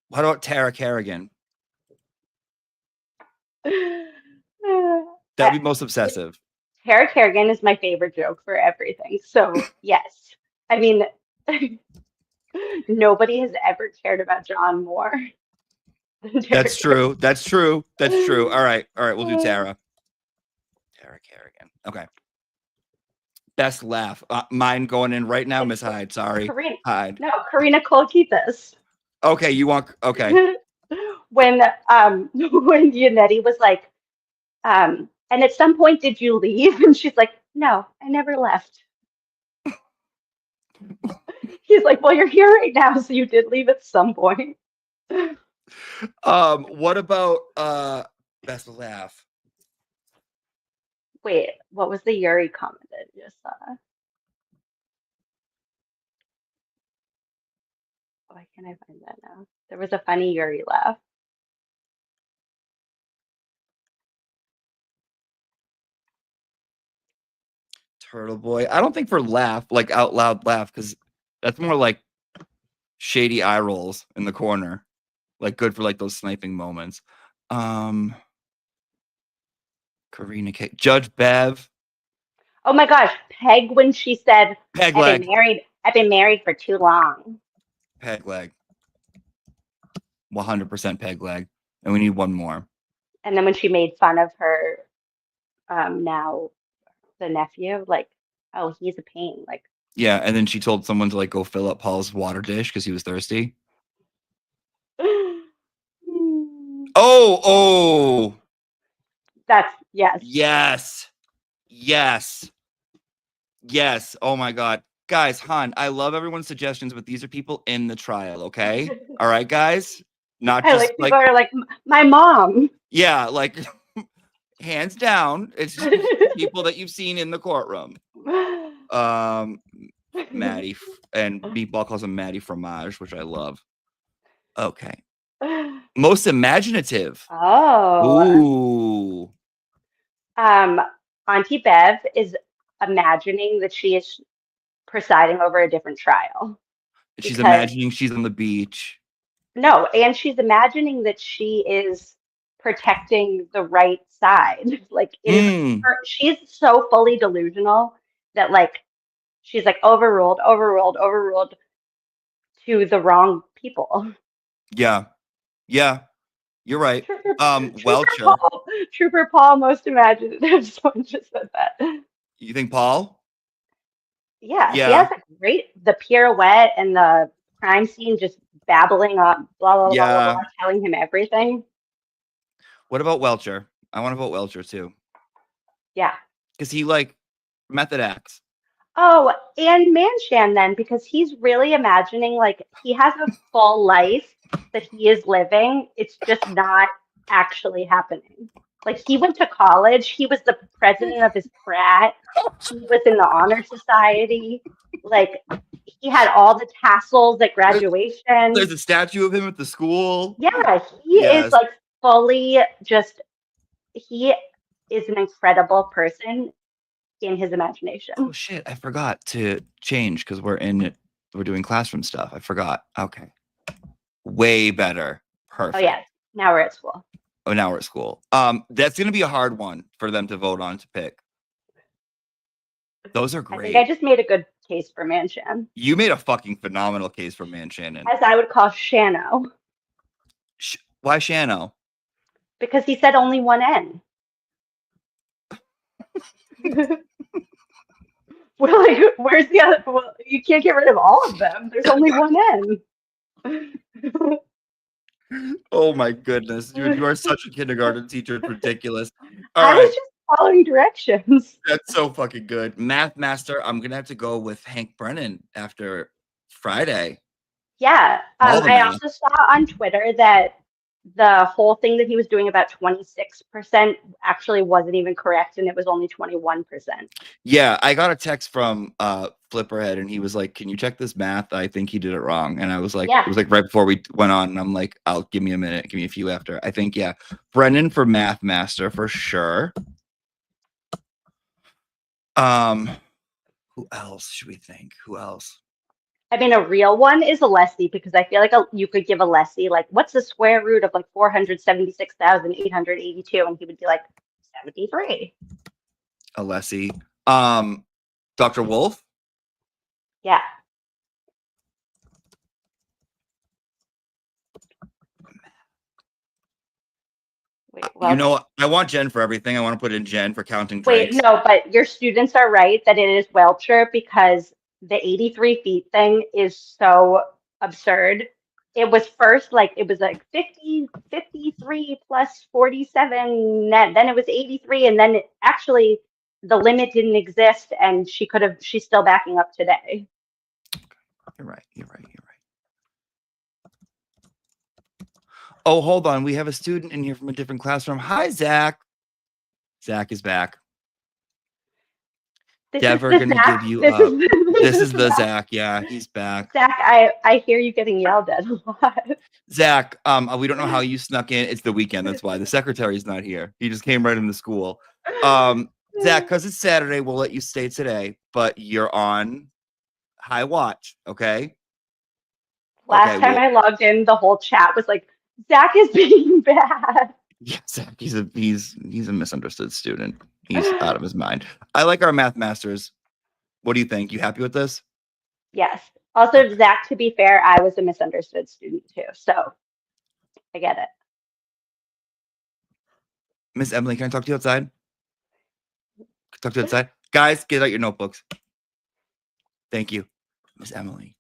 What about Tara Kerrigan? That'd be most obsessive.
Tara Kerrigan is my favorite joke for everything. So yes, I mean, nobody has ever cared about John more.
That's true. That's true. That's true. All right. We'll do Tara. Tara Kerrigan. Okay. Best laugh. Mine going in right now, Miss Hyde. Sorry. Hyde.
No, Karina Kolkitas.
Okay, you want okay.
when Yannetti was like, and at some point did you leave? And she's like, no, I never left. He's like, well, you're here right now, so you did leave at some point.
What about best laugh?
Wait, what was the Yuri comment that you just saw? Why can't I find that now? There was a funny Yuri laugh.
Turtle Boy. I don't think for laugh, like out loud laugh, because that's more like shady eye rolls in the corner. Like good for like those sniping moments. Karina K. Judge Bev.
Oh my gosh, Peg when she said,
Peg
I've
leg.
been married for too long.
Peg leg. 100% peg leg. And we need one more.
And then when she made fun of her now the nephew, like, oh, he's a pain. Like,
yeah, and then she told someone to like go fill up Paul's water dish because he was thirsty. Oh.
That's yes.
Yes. Oh my God. Guys, Han, I love everyone's suggestions, but these are people in the trial, okay? All right, guys? Not just
people are like, my mom.
Yeah, like hands down, it's just people that you've seen in the courtroom. Maddie and Meatball calls him Maddie Fromage, which I love. Okay. Most imaginative.
Oh.
Ooh.
Auntie Bev is imagining that she is presiding over a different trial.
She's imagining she's on the beach.
No, and she's imagining that she is protecting the right side. Like she's so fully delusional that like she's like overruled to the wrong people.
Yeah. You're right. Welcher.
Trooper Paul, most imaginative. Someone just said that.
You think Paul?
Yeah. He has the pirouette and the crime scene just babbling on blah blah blah, telling him everything.
What about Welcher? I want to vote Welcher too.
Yeah.
Because he like method acts.
Oh, and Manshan then, because he's really imagining like he has a full life that he is living. It's just not actually happening. Like he went to college. He was the president of his frat. He was in the honor society. Like he had all the tassels at graduation.
There's a statue of him at the school.
Yeah, he is like fully just, he is an incredible person in his imagination.
Oh shit, I forgot to change because we're doing classroom stuff. I forgot. Okay. Way better. Perfect.
Oh yeah. Now we're at school.
Oh, now we're at school. That's gonna be a hard one for them to vote on to pick. Those are great.
I think I just made a good case for Manshan.
You made a fucking phenomenal case for Manshannon.
As I would call Shano.
Why Shano?
Because he said only one N. Well, like, where's the other? Well, you can't get rid of all of them. There's only one N.
Oh my goodness, dude, you are such a kindergarten teacher. It's ridiculous.
I was just following directions.
That's so fucking good. Math master, I'm gonna have to go with Hank Brennan after Friday.
Yeah.
All the
I
math.
also saw on Twitter that the whole thing that he was doing about 26% actually wasn't even correct, and it was only 21%.
Yeah, I got a text from Flipperhead, and he was like, "Can you check this math? I think he did it wrong." And I was like,
Yeah.
it was like right before we went on, and I'm like, "I'll give me a minute, give me a few after." I think yeah, Brendan for Math Master for sure. Who else should we think? Who else?
I mean, a real one is Alessi, because I feel like you could give Alessi, like, what's the square root of like 476,882? And he would be like, 73.
Alessi. Dr. Wolf.
Yeah. Wait, well,
You know, I want Jen for everything. I want to put in Jen for counting
wait,
drinks.
no, but your students are right that it is Welcher, because the 83 feet thing is so absurd. It was first like, it was like 53 plus 47, then it was 83, and then actually the limit didn't exist, and she's still backing up today.
You're right. Oh, hold on. We have a student in here from a different classroom. Hi, Zach. Zach is back. Dever going to give you this is the Zach. Yeah, he's back.
Zach, I hear you getting yelled at a lot.
Zach, we don't know how you snuck in. It's the weekend. That's why the secretary's not here. He just came right into school. Zach, because it's Saturday, we'll let you stay today, but you're on high watch, okay?
Last time I logged in, the whole chat was like, Zach is being bad.
Yeah, Zach, he's a misunderstood student. He's out of his mind. I like our math masters. What do you think? You happy with this?
Yes. Also, Zach, to be fair, I was a misunderstood student too, so I get it.
Miss Emily, can I talk to you outside? Talk to you outside. Guys, get out your notebooks. Thank you. Miss Emily,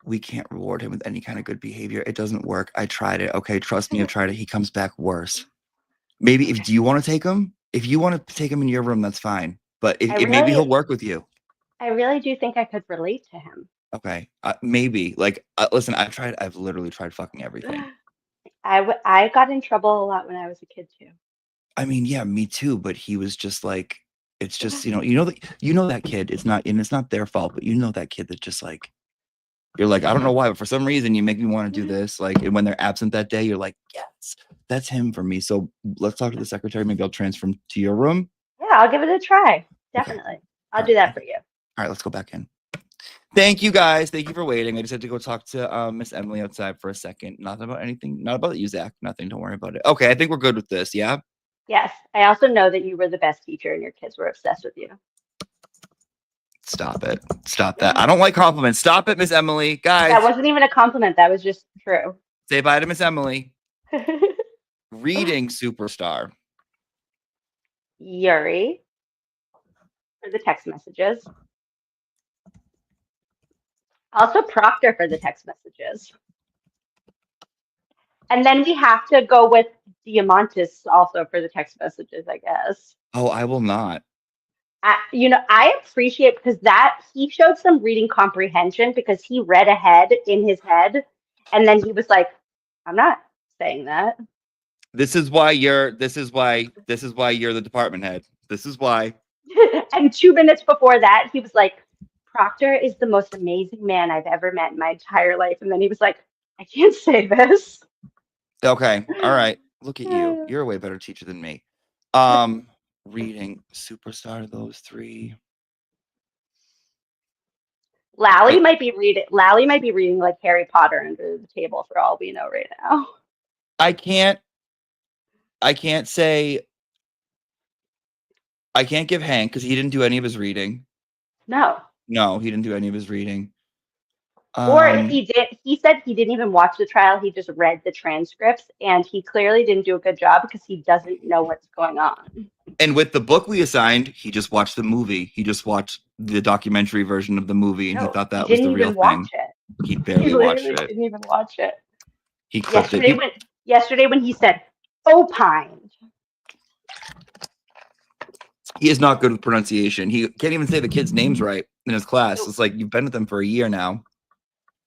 we can't reward him with any kind of good behavior. It doesn't work. I tried it. Okay, trust me, I've tried it. He comes back worse. Maybe do you want to take him? If you want to take him in your room, that's fine. But maybe he'll work with you.
I really do think I could relate to him.
Okay, maybe. Like, listen, I've literally tried fucking everything.
I got in trouble a lot when I was a kid too.
I mean, yeah, me too. But he was just like, it's just you know that kid. It's not their fault, but you know that kid that just like, you're like, I don't know why, but for some reason you make me want to do this. Like, and when they're absent that day, you're like, yes, that's him for me. So let's talk to the secretary. Maybe I'll transfer him to your room.
Yeah, I'll give it a try. Definitely. Okay. I'll do that for you.
All right, let's go back in. Thank you guys. Thank you for waiting. I just had to go talk to Miss Emily outside for a second. Not about anything. Not about you, Zach. Nothing. Don't worry about it. Okay, I think we're good with this. Yeah.
Yes. I also know that you were the best teacher and your kids were obsessed with you.
Stop it. Stop that. I don't like compliments. Stop it, Miss Emily. Guys.
That wasn't even a compliment. That was just true.
Say bye to Miss Emily. Reading superstar.
Yuri for the text messages. Also Proctor for the text messages. And then we have to go with Diamantis also for the text messages, I guess.
Oh, I will not.
I appreciate, because he showed some reading comprehension, because he read ahead in his head, and then he was like, I'm not saying that.
This is why you're the department head. This is why.
And 2 minutes before that, he was like, Proctor is the most amazing man I've ever met in my entire life. And then he was like, I can't say this.
Okay. All right. Look at you. You're a way better teacher than me. Reading superstar, those three.
Lally might be reading like Harry Potter under the table for all we know right now.
I can't give Hank because he didn't do any of his reading.
No,
he didn't do any of his reading.
Or if he did, he said he didn't even watch the trial. He just read the transcripts, and he clearly didn't do a good job because he doesn't know what's going on.
And with the book we assigned, he just watched the movie. He just watched the documentary version of the movie, and he thought that was the real thing. He barely watched it.
Didn't even watch it.
He clipped
yesterday when he said opined.
He is not good with pronunciation. He can't even say the kids' names right in his class. It's like, you've been with them for a year now.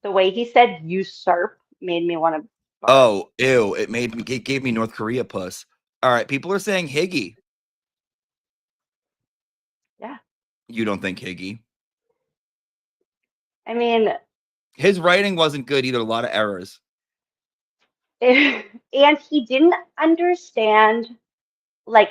The way he said usurp made me want to.
Oh, ew! It gave me North Korea puss. All right, people are saying Higgy.
Yeah.
You don't think Higgy?
I mean,
His writing wasn't good either. A lot of errors.
and he didn't understand. Like,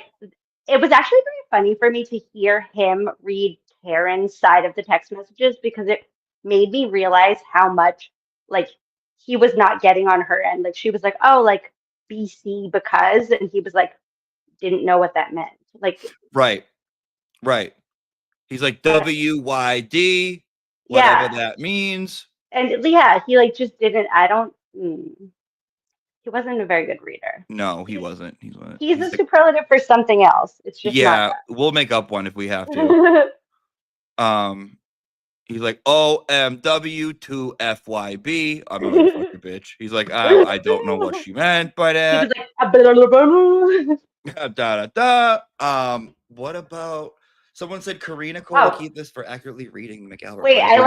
it was actually very funny for me to hear him read Karen's side of the text messages because it made me realize how much like he was not getting on her end. Like she was like, "Oh, like BC because," and he was like, didn't know what that meant. Like,
Right. He's like WYD, whatever
yeah,
that means.
and yeah, he like just didn't. I don't. He wasn't a very good reader.
No, he wasn't. He wasn't.
He's a
Like,
superlative for something else. It's just not
yeah, we'll make up one if we have to.
that.
He's like OMW to FYB. I'm a motherfucking bitch. He's like, I don't know what she meant by
He was
that.
like, blah, blah, blah, blah.
Da da da. What about someone said Karina Kolakeithis for accurately reading McAlbert?
Wait, I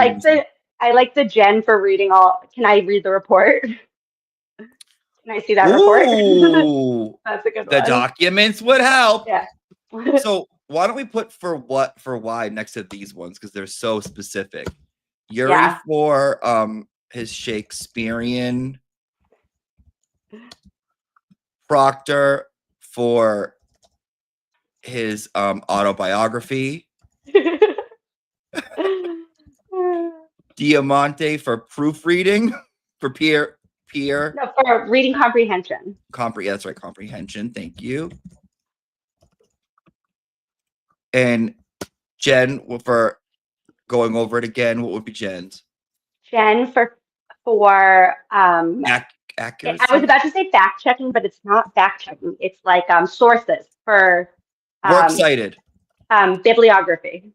like the Jen for reading all. Can I read the report? Can I see that report?
Ooh,
That's a good
the
one.
documents would help.
Yeah.
So why don't we put for why next to these ones because they're so specific. Yuri
Yeah.
for his Shakespearean, Proctor for his autobiography, Diamante for proofreading, for peer.
No, for reading comprehension.
Yeah, that's right, comprehension. Thank you. And Jen for going over it again. What would be Jen's?
Jen for
accuracy.
I was about to say fact checking, but it's not fact checking. It's like sources for
works cited.
Bibliography.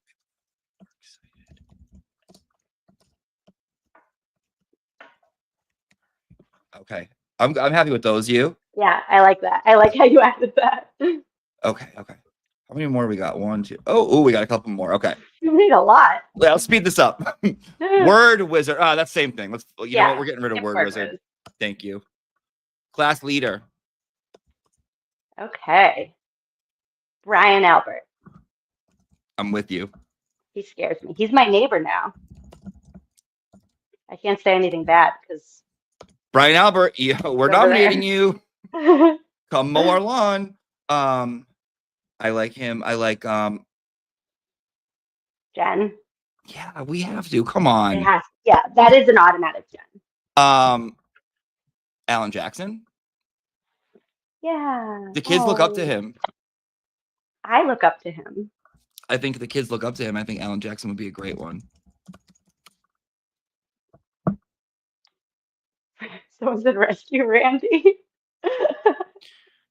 Okay. I'm happy with those. You?
Yeah, I like that. I like how you added that.
Okay. How many more we got? 1, 2. Oh, we got a couple more. Okay.
You need a lot.
Let's speed this up. Word wizard. That's the same thing. Let's. You know what? We're getting rid of word wizard. Thank you. Class leader.
Okay. Brian Albert.
I'm with you.
He scares me. He's my neighbor now. I can't say anything bad because
Brian Albert, we're nominating you. Come mow our lawn. I like him. I like
Jen.
Yeah, we have to. Come on.
It has. Yeah, that is an automatic Jen.
Alan Jackson.
Yeah.
The kids look up to him.
I look up to him.
I think the kids look up to him. I think Alan Jackson would be a great one.
Someone said rescue Randy.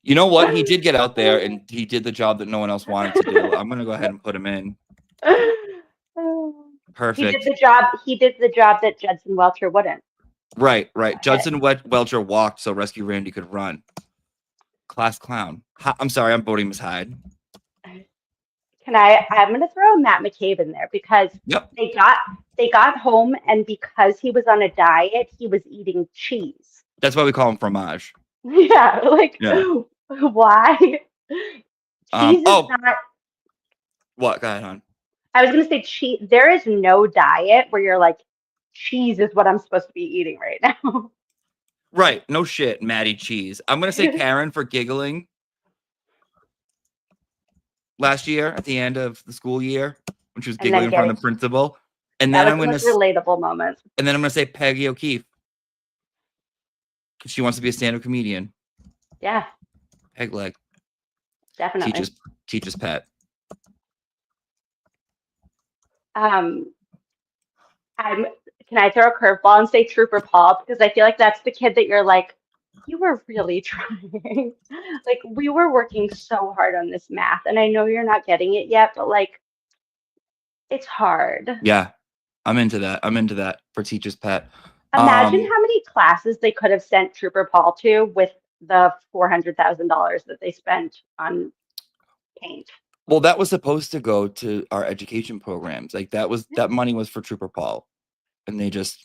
You know what? He did get out there and he did the job that no one else wanted to do. I'm gonna go ahead and put him in. Perfect.
He did the job that Judson Welcher wouldn't.
Right. Judson Welcher walked so Rescue Randy could run. Class clown. I'm sorry, I'm voting Miss Hyde.
I'm gonna throw Matt McCabe in there because they got home and because he was on a diet, he was eating cheese.
That's why we call him fromage.
Yeah, why? Cheese is not.
What? Go ahead, hon.
I was gonna say cheese. There is no diet where you're like, cheese is what I'm supposed to be eating right now.
Right. No shit, Maddie Cheese. I'm gonna say Karen for giggling. Last year at the end of the school year when she was giggling in front of the principal. And then I'm going to
relatable moment.
And then I'm going to say Peggy O'Keefe. Because she wants to be a stand-up comedian.
Yeah.
Peg leg.
Definitely.
Teacher's pet.
Can I throw a curveball and say Trooper Paul? Because I feel like that's the kid that you're like, you were really trying. Like, we were working so hard on this math, and I know you're not getting it yet, but like, it's hard.
Yeah, I'm into that for teacher's pet.
Imagine how many classes they could have sent Trooper Paul to with the $400,000 that they spent on paint.
Well, that was supposed to go to our education programs. Like that money was for Trooper Paul, and they just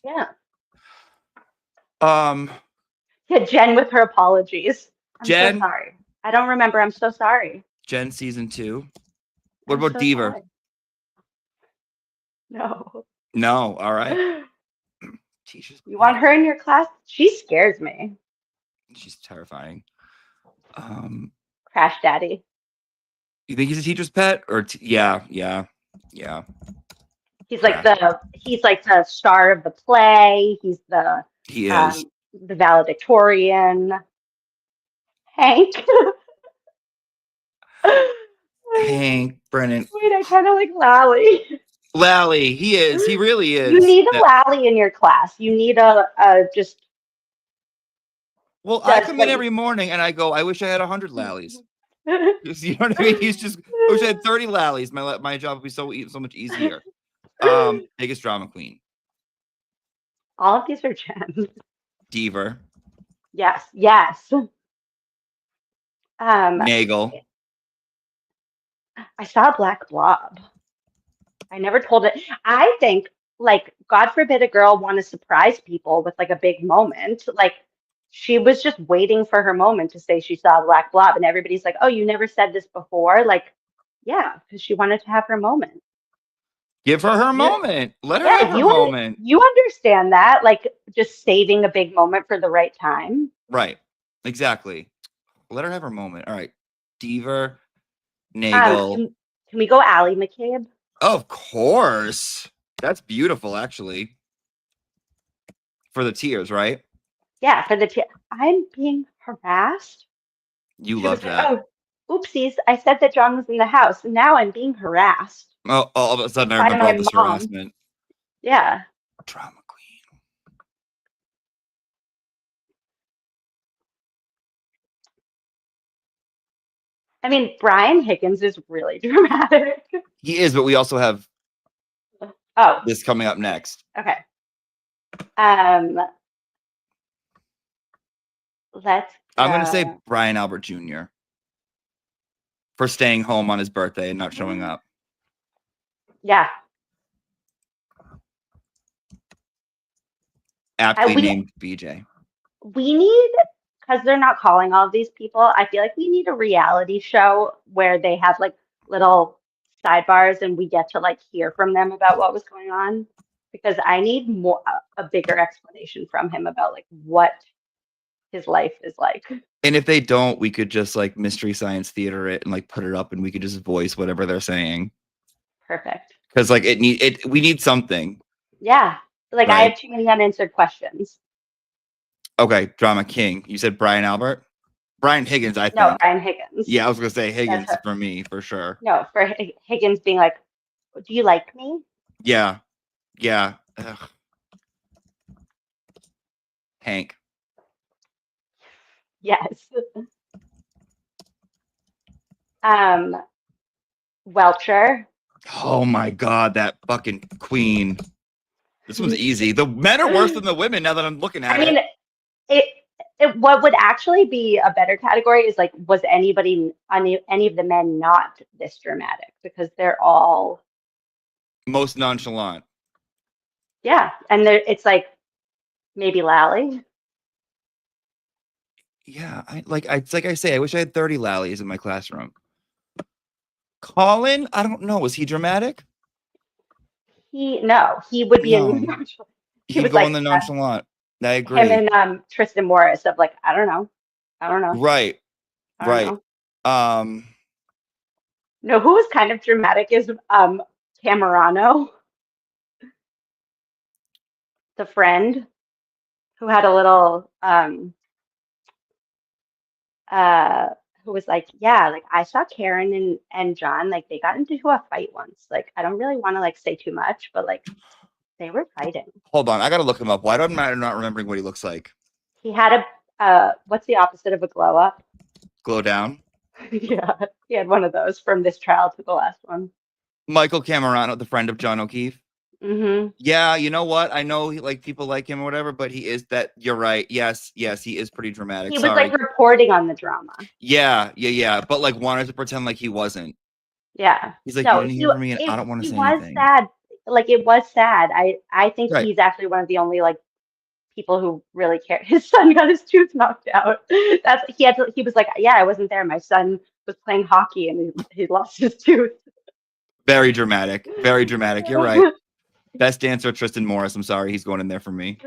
Yeah, Jen with her apologies. I'm so
Jen?
sorry. I don't remember. I'm so sorry.
Jen season 2. What
I'm
about
so
Deaver?
sorry. No.
No. All right.
You want her in your class? She scares me.
She's terrifying.
Crash Daddy.
You think he's a teacher's pet? Or yeah.
He's like the star of the play. He's
He is.
the valedictorian. Hank.
Hank, Brennan.
Wait, I kind of like Lally.
Lally, he is. He really is.
You need a Lally in your class. You need a just.
Well, I come in every morning and I go, I wish I had 100 Lallies. You know what I mean? He's just, I wish I had 30 Lallies. My job would be so much easier. Biggest drama queen.
All of these are gems.
Deaver.
Yes.
Nagel.
I saw a black blob. I never told it. I think, like, God forbid a girl want to surprise people with like a big moment. Like, she was just waiting for her moment to say she saw a black blob, and everybody's like, "Oh, you never said this before." Like, yeah, because she wanted to have her moment.
Give her her moment. Let her have her moment.
You understand that, like, just saving a big moment for the right time.
Right. Exactly. Let her have her moment. All right. Deaver, Nagel.
Can we go Allie McCabe?
Of course. That's beautiful, actually. For the tears, right?
Yeah, for the tears. I'm being harassed.
You love that.
Oh, oopsies. I said that John was in the house, and now I'm being harassed.
Oh, all of a sudden I remember all this harassment.
Yeah.
Drama queen.
I mean, Brian Higgins is really dramatic.
He is, but we also have this coming up next.
Okay. Let's
I'm going to say Brian Albert Jr. for staying home on his birthday and not showing up.
Yeah.
Aptly named BJ.
We need, because they're not calling all of these people, I feel like we need a reality show where they have like little sidebars and we get to like hear from them about what was going on. Because I need a bigger explanation from him about like what his life is like.
And if they don't, we could just like Mystery Science Theater it and like put it up and we could just voice whatever they're saying.
Perfect.
Because like we need something.
Yeah. Like
right?
I have too many unanswered questions.
Okay, drama king. You said Brian Albert? Brian Higgins, I think.
No, Brian Higgins.
Yeah, I was going to say Higgins for me, for sure.
No, for Higgins being like, do you like me?
Yeah. Yeah. Ugh. Hank.
Yes. Welcher.
Oh my God, that fucking queen. This one's easy. The men are worse than the women now that I'm looking at it.
I mean, what would actually be a better category is like, was any of the men not this dramatic? Because they're all
most nonchalant.
Yeah, and it's like maybe Lally.
Yeah, it's like I say, I wish I had 30 Lallies in my classroom. Colin, I don't know. Was he dramatic?
He would be in the nonchalant.
He would go in the nonchalant. I agree.
Him and Tristan Morris of like, I don't know.
Right. Right.
No, who was kind of dramatic is Camerano, the friend who had a little who was like, yeah, like I saw Karen and John, like they got into a fight once. Like I don't really want to like say too much, but like they were fighting.
Hold on, I gotta look him up. Why am I not remembering what he looks like?
He had a what's the opposite of a glow up?
Glow down.
Yeah, he had one of those from this trial to the last one.
Michael Camerano, the friend of John O'Keefe.
Mm-hmm.
Yeah, you know what? I know people like him or whatever, but he is that. You're right. Yes, he is pretty dramatic.
He was like reporting on the drama.
Yeah, but like wanted to pretend like he wasn't.
Yeah,
he's like, you didn't hear from me, and I don't want to say anything.
It was sad. Like it was sad. I think he's actually one of the only like people who really care. His son got his tooth knocked out. He was like, yeah, I wasn't there. My son was playing hockey and he lost his tooth.
Very dramatic. Very dramatic. You're right. Best dancer, Tristan Morris. I'm sorry, he's going in there for me.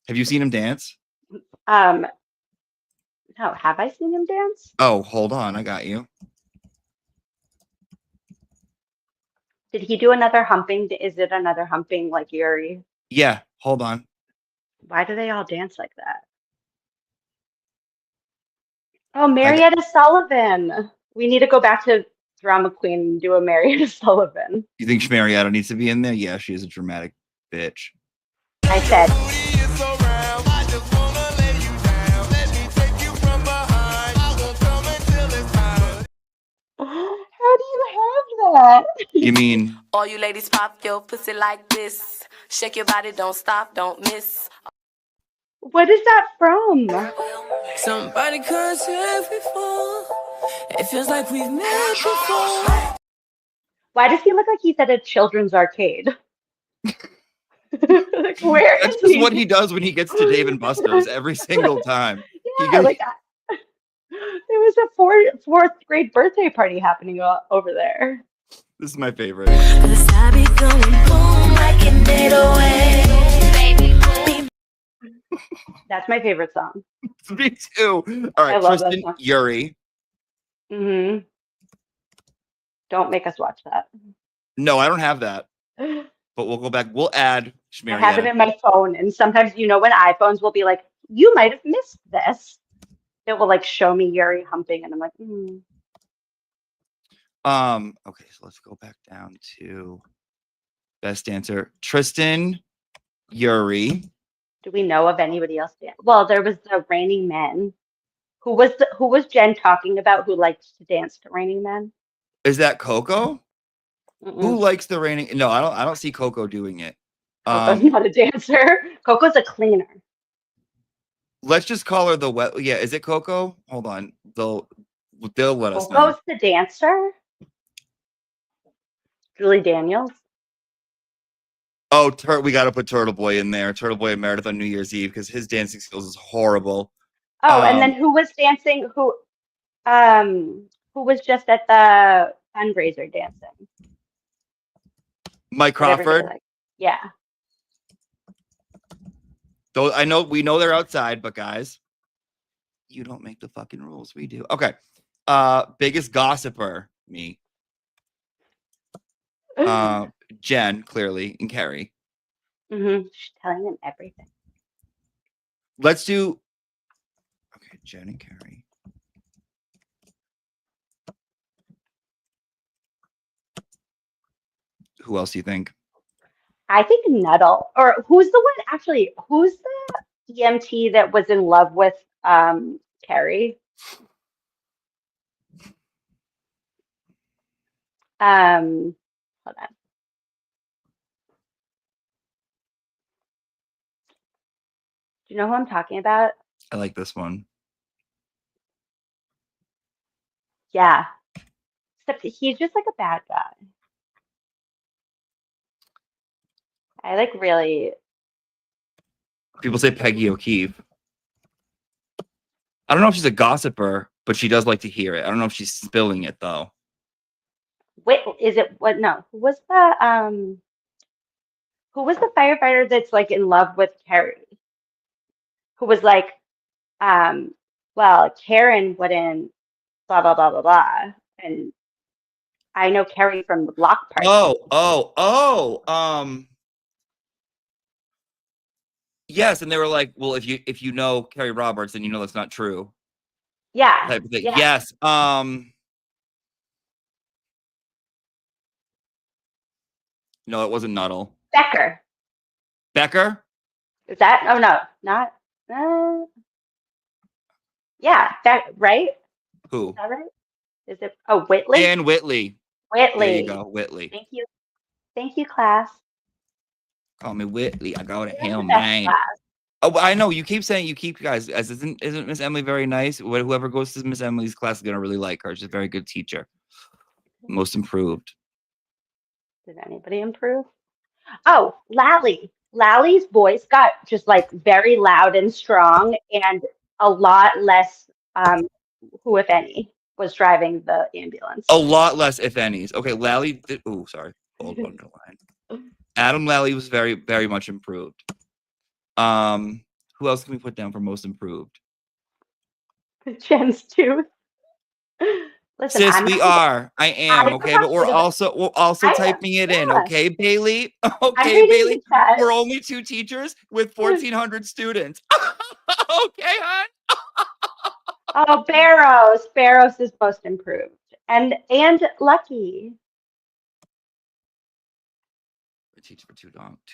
Have you seen him dance?
No, have I seen him dance?
Oh, hold on, I got you.
Did he do another humping? Is it another humping like Yuri?
Yeah, hold on.
Why do they all dance like that? Oh, Marietta Sullivan. We need to go back to Drama Queen and do a Marietta Sullivan.
You think Marietta needs to be in there? Yeah, she is a dramatic bitch.
I said. How do you have that?
You mean?
All you ladies pop your pussy like this. Shake your body, don't stop, don't miss.
What is that from?
Somebody cuts every fall. It feels like we've met before.
Why does he look like he's at a children's arcade? Like, where
That's
is
just
he?
what he does when he gets to Dave and Buster's every single time.
Yeah, like there was a fourth grade birthday party happening over there.
This is my favorite.
That's my favorite song.
Me too. All right, Tristan Yuri.
Mm-hmm. Don't make us watch that.
No, I don't have that. But we'll go back. We'll add
I have it in my phone, and sometimes when iPhones will be like, you might have missed this. It will like show me Yuri humping, and I'm like,
Okay, so let's go back down to best dancer. Tristan Yuri.
Do we know of anybody else? Well, there was the Raining Men. Who was Jen talking about who liked to dance to Raining Men?
Is that Coco?
Mm-mm.
Who likes the Raining? No, I don't see Coco doing it.
Coco's not a dancer. Coco's a cleaner.
Let's just call her the wet. Yeah, is it Coco? Hold on. They'll let us know.
Coco's the dancer. Julie Daniels.
Oh, we got to put Turtle Boy in there. Turtle Boy and Meredith on New Year's Eve because his dancing skills is horrible.
Oh, and then who was dancing? Who was just at the fundraiser dancing?
Mike Crawford.
Yeah.
Though we know they're outside, but guys, you don't make the fucking rules. We do. Okay. Biggest gossiper, me. Jen, clearly, and Carrie.
Mm-hmm. She's telling them everything.
Let's do. Okay, Jen and Carrie. Who else do you think?
I think Nuttall. Or who's the one actually? Who's the EMT that was in love with Carrie? Hold on. Do you know who I'm talking about?
I like this one.
Yeah. Except he's just like a bad guy. I like really.
People say Peggy O'Keefe. I don't know if she's a gossiper, but she does like to hear it. I don't know if she's spilling it though.
Wait, is it what? No, who was the firefighter that's like in love with Carrie? Who was like, well, Karen wouldn't, blah blah blah blah blah, and I know Carrie from the block party.
Yes, and they were like, well, if you know Carrie Roberts, then you know that's not true.
Yeah.
Type of thing.
Yeah.
Yes. No, it wasn't Nuttall.
Becker.
Becker?
Is that? Oh no, not. Yeah, that right?
Who?
Is that right? Is it? Oh, Whitley.
Dan Whitley.
Whitley.
There you go, Whitley.
Thank you, class.
Call me Whitley. I go to
You're
hell,
the best
man.
class.
Oh, I know you keep saying guys. Isn't Miss Emily very nice? Whoever goes to Miss Emily's class is gonna really like her. She's a very good teacher. Most improved.
Did anybody improve? Oh, Lally. Lally's voice got just like very loud and strong, and a lot less who, if any, was driving the ambulance.
A lot less, if any. Okay, Lally. Oh, sorry. Old underline. Adam Lally was very, very much improved. Who else can we put down for most improved?
Jen's tooth. Listen,
Sis,
I'm
we
not,
are. I am. Okay, but we're also
I am,
typing it in.
yeah.
Okay, Bailey.
I'm
Okay,
reading
Bailey.
the chat.
We're only 2 teachers with 1,400 students. Okay, hon.
Oh, Barrows. Barrows is most improved. And Lucky.
I teach for too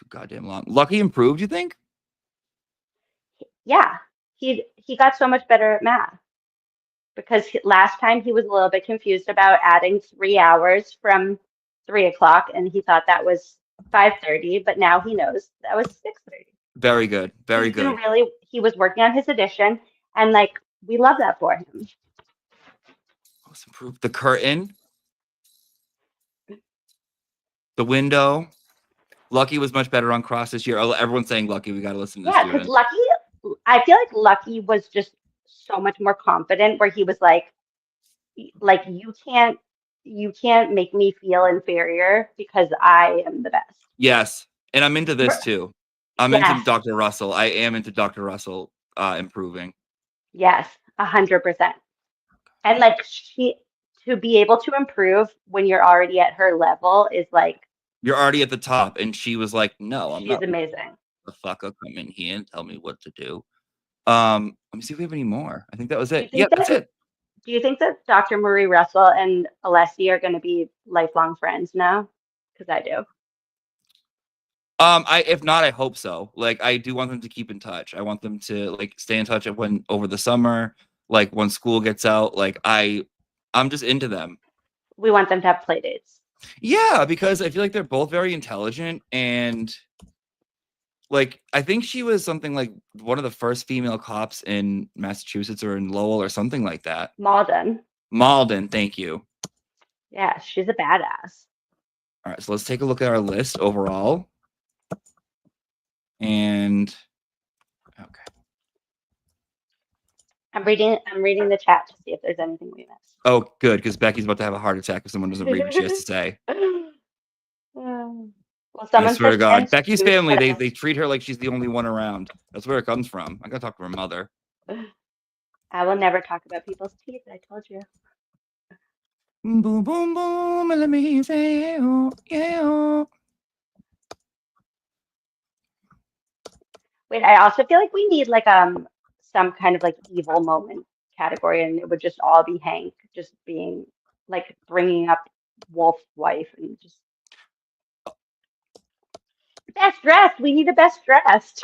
goddamn long. Lucky improved, you think?
Yeah. He got so much better at math. Because last time he was a little bit confused about adding 3 hours from 3 o'clock, and he thought that was 5:30, but now he knows that was 6:30.
Very good. Very good.
He was working on his addition, and like we love that for him.
Let's improve the curtain, the window. Lucky was much better on cross this year. Everyone's saying Lucky. We got to listen to the
Yeah, because Lucky, I feel like Lucky was just so much more confident, where he was like you can't make me feel inferior because I am the best.
Yes, and I'm into this too. I'm into Dr. Russell. I am into Dr. Russell improving.
Yes, 100%. And like to be able to improve when you're already at her level is like
you're already at the top, and she was like, "No, I'm not."
She's amazing.
The fuck up, come in here and tell me what to do. Let me see if we have any more. I think that was it. Yep, that's it.
Do you think that Dr. Marie Russell and Alessi are going to be lifelong friends now? Because I do.
If not, I hope so. Like, I do want them to keep in touch. I want them to like stay in touch over the summer, like when school gets out. Like, I'm just into them.
We want them to have play dates.
Yeah, because I feel like they're both very intelligent, and like I think she was something like one of the first female cops in Massachusetts or in Lowell or something like that.
Malden,
thank you.
Yeah, she's a badass.
All right, so let's take a look at our list overall. And okay.
I'm reading the chat to see if there's anything we missed.
Oh, good, because Becky's about to have a heart attack if someone doesn't read what she has to say.
Well,
I swear to God, Becky's family, they treat her like she's the only one around. That's where it comes from. I gotta talk to her mother.
I will never talk about people's teeth. I told you.
Boom, boom, boom, let me say, oh, yeah.
Wait, I also feel like we need like some kind of like evil moment category, and it would just all be Hank just being like bringing up Wolf's wife and just best dressed. We need a best dressed.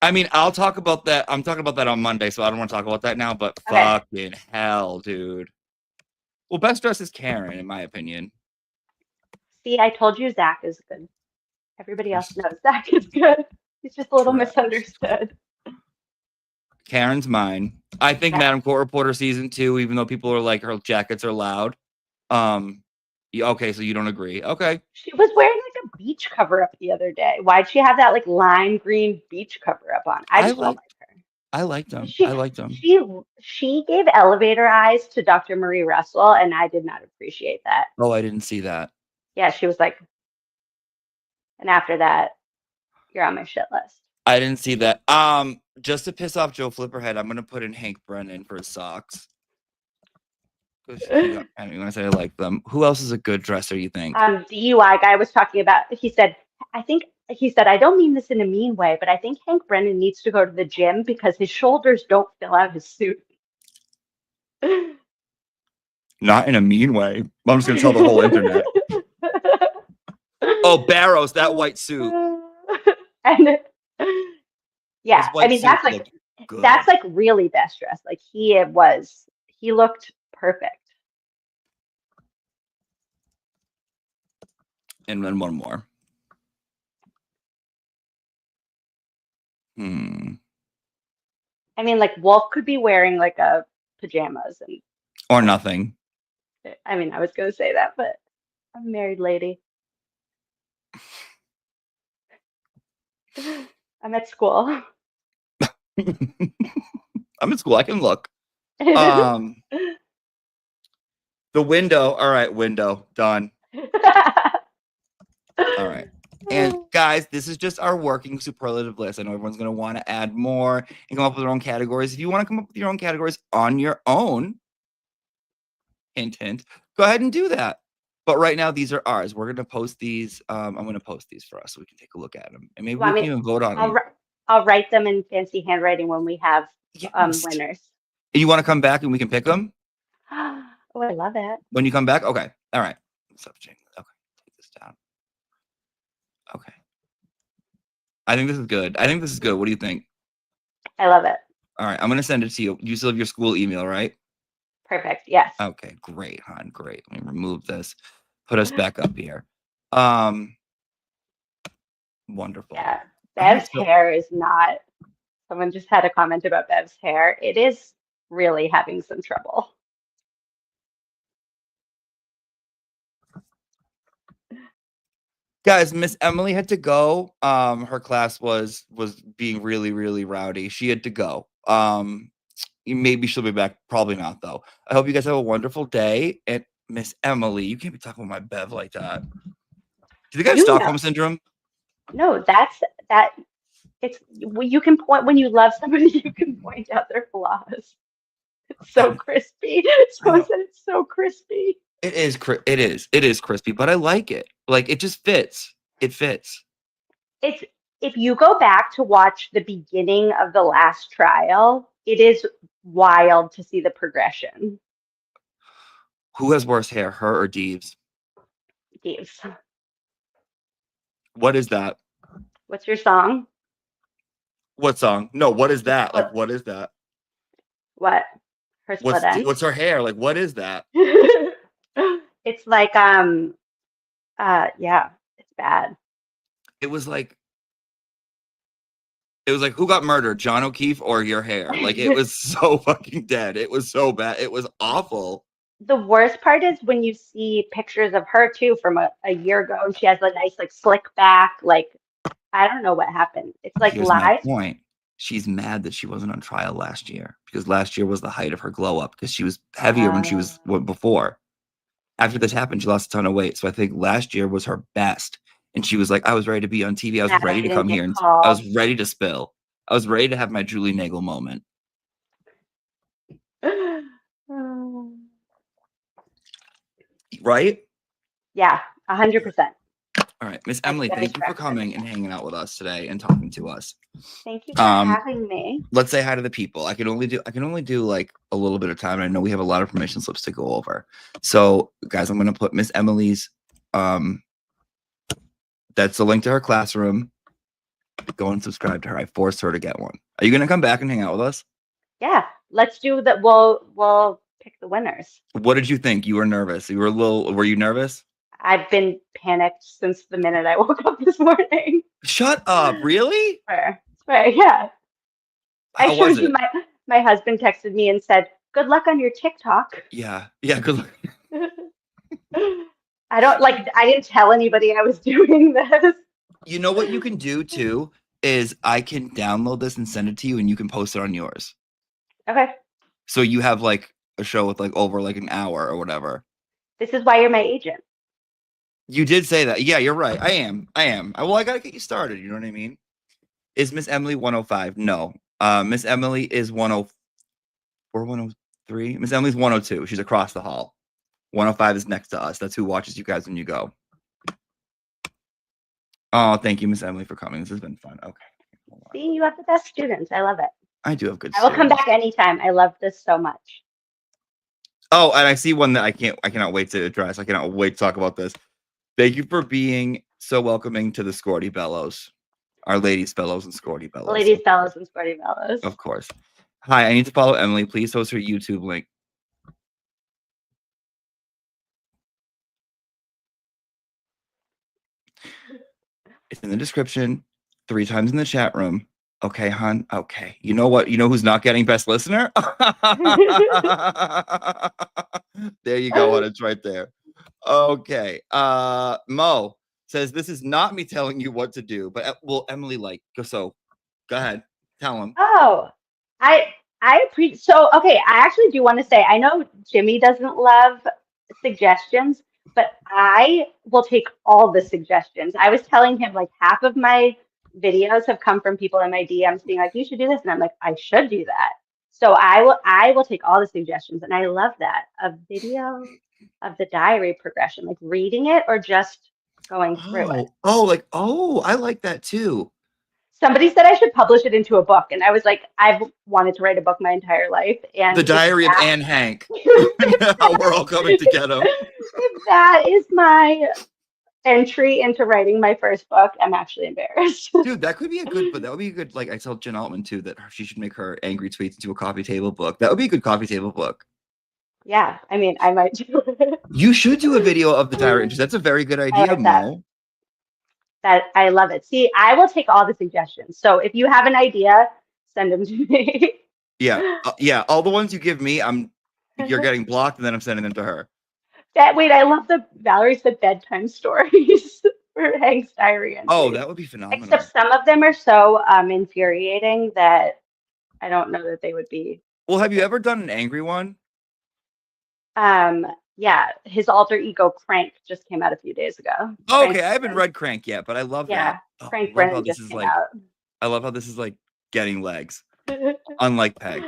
I mean, I'll talk about that. I'm talking about that on Monday, so I don't want to talk about that now, but fucking hell, dude. Well, best dressed is Karen, in my opinion.
See, I told you Zach is good. Everybody else knows Zach is good. He's just a little misunderstood.
Karen's mine. I think Madam Court Reporter season 2, even though people are like her jackets are loud. Okay, so you don't agree. Okay.
She was wearing like a beach cover up the other day. Why'd she have that like lime green beach cover up on? I just don't like her.
I liked them.
She gave elevator eyes to Dr. Marie Russell, and I did not appreciate that.
Oh, I didn't see that.
Yeah, she was like, and after that, you're on my shit list.
I didn't see that. Just to piss off Joe Flipperhead, I'm gonna put in Hank Brennan for his socks. I mean, when I say I like them, who else is a good dresser? You think?
The UI guy was talking about. He said, I don't mean this in a mean way, but I think Hank Brennan needs to go to the gym because his shoulders don't fill out his suit.
Not in a mean way. I'm just gonna tell the whole internet. Oh, Barrows, that white suit.
And yeah, I mean that's like really best dressed. Like he looked perfect.
And then one more.
I mean, like Wolf could be wearing like a pajamas and
or nothing.
I mean, I was gonna say that, but I'm a married lady. I'm at school.
I'm in school. I can look. The window. All right, window. Done. All right. And guys, this is just our working superlative list. I know everyone's going to want to add more and come up with their own categories. If you want to come up with your own categories on your own, hint, hint, go ahead and do that. But right now, these are ours. We're going to post these. I'm going to post these for us so we can take a look at them. And maybe we can even vote on them.
I'll write them in fancy handwriting when we have winners.
You want to come back and we can pick them?
Oh, I love it.
When you come back? Okay. All right. Okay. Take this down. Okay. I think this is good. What do you think?
I love it.
All right. I'm going to send it to you. You still have your school email, right?
Perfect. Yes.
Okay. Great, hon. Great. Let me remove this. Put us back up here. Wonderful.
Yeah. Bev's hair is not. Someone just had a comment about Bev's hair. It is really having some trouble.
Guys, Miss Emily had to go. Her class was being really, really rowdy. She had to go. Maybe she'll be back. Probably not, though. I hope you guys have a wonderful day. And Miss Emily, you can't be talking about my Bev like that. Do you think I have Stockholm syndrome?
No, that. It's you can point when you love somebody. You can point out their flaws. It's so crispy. Someone said it's so crispy.
It is crispy, but I like it. Like, it just fits. It fits.
If you go back to watch the beginning of the last trial, it is wild to see the progression.
Who has worse hair, her or Deeves?
Deeves.
What is that?
What's your song?
What song? No, what is that? Like, what is that?
What? Her split end?
What's her hair? Like, what is that?
It's like, yeah, it's bad.
It was like, who got murdered, John O'Keefe or your hair? Like, it was so fucking dead. It was so bad. It was awful.
The worst part is when you see pictures of her too from a year ago, and she has a nice like slick back. Like, I don't know what happened. It's like
Here's
live.
my point. She's mad that she wasn't on trial last year because last year was the height of her glow up because she was heavier when she was before. After this happened, she lost a ton of weight. So I think last year was her best. And she was like, I was ready to be on TV. I was ready to come here. And I was ready to spill. I was ready to have my Julie Nagel moment. Right?
Yeah, 100%.
All right. Miss Emily, thank you for coming and hanging out with us today and talking to us.
Thank you for having me.
Let's say hi to the people. I can only do like a little bit of time. And I know we have a lot of permission slips to go over. So guys, I'm going to put Miss Emily's, that's the link to her classroom. Go and subscribe to her. I forced her to get one. Are you going to come back and hang out with us?
Yeah, let's do that. We'll pick the winners.
What did you think? You were nervous. Were you nervous?
I've been panicked since the minute I woke up this morning.
Shut up. Really?
Swear, yeah.
How
I showed
was
you
it?
my husband texted me and said, good luck on your TikTok.
Yeah, good luck.
I didn't tell anybody I was doing this.
You know what you can do too is I can download this and send it to you and you can post it on yours. Okay. So you have like a show with like over like an hour or whatever.
This is why you're my agent.
You did say that. Yeah, you're right. I am. Well, I got to get you started. You know what I mean? Is Miss Emily 105? No. Miss Emily is 104, 103. Miss Emily's 102. She's across the hall. 105 is next to us. That's who watches you guys when you go. Oh, thank you, Miss Emily, for coming. This has been fun. Okay.
See, you have the best students. I love it.
I do have good
I will come back anytime. I love this so much.
Oh, and I see one that I cannot wait to address. I cannot wait to talk about this. Thank you for being so welcoming to the Scorty Bellows. Our ladies fellows and Scorty Bellows.
Ladies fellows and Scorty Bellows.
Of course. Hi, I need to follow Emily. Please post her YouTube link. It's in the description, 3 times in the chat room. Okay, hon. Okay. You know what? You know who's not getting best listener? There you go. It's right there. Okay. Mo, says, this is not me telling you what to do, but well, Emily, like, go ahead, tell him.
Oh, I appreciate. So, okay, I actually do want to say, I know Jimmy doesn't love suggestions, but I will take all the suggestions. I was telling him like half of my videos have come from people in my DMs being like, you should do this, and I'm like, I should do that. So I will take all the suggestions, and I love that. A video of the diary progression, like reading it or just going through it.
I like that too.
Somebody said I should publish it into a book, and I was like, I've wanted to write a book my entire life. And
The Diary of Anne Hank. How we're all coming to get him.
If that is my entry into writing my first book, I'm actually embarrassed.
Dude, that could be that would be a good, like I told Jen Altman too, that she should make her angry tweets into a coffee table book. That would be a good coffee table book.
Yeah, I mean, I might do it.
You should do a video of the diary entries. That's a very good idea, Mo.
That I love it. See, I will take all the suggestions. So if you have an idea, send them to me.
Yeah. All the ones you give me, you're getting blocked, and then I'm sending them to her.
Wait, I love the Valerie said bedtime stories for Hank's diary entries.
Oh, that would be phenomenal.
Except some of them are so infuriating that I don't know that they would be.
Well, have you ever done an angry one?
Yeah, his alter ego Crank just came out a few days ago.
Okay, I haven't read Crank yet, but I love that.
Crank Brennan just came out.
I love how this is like getting legs, unlike Peg.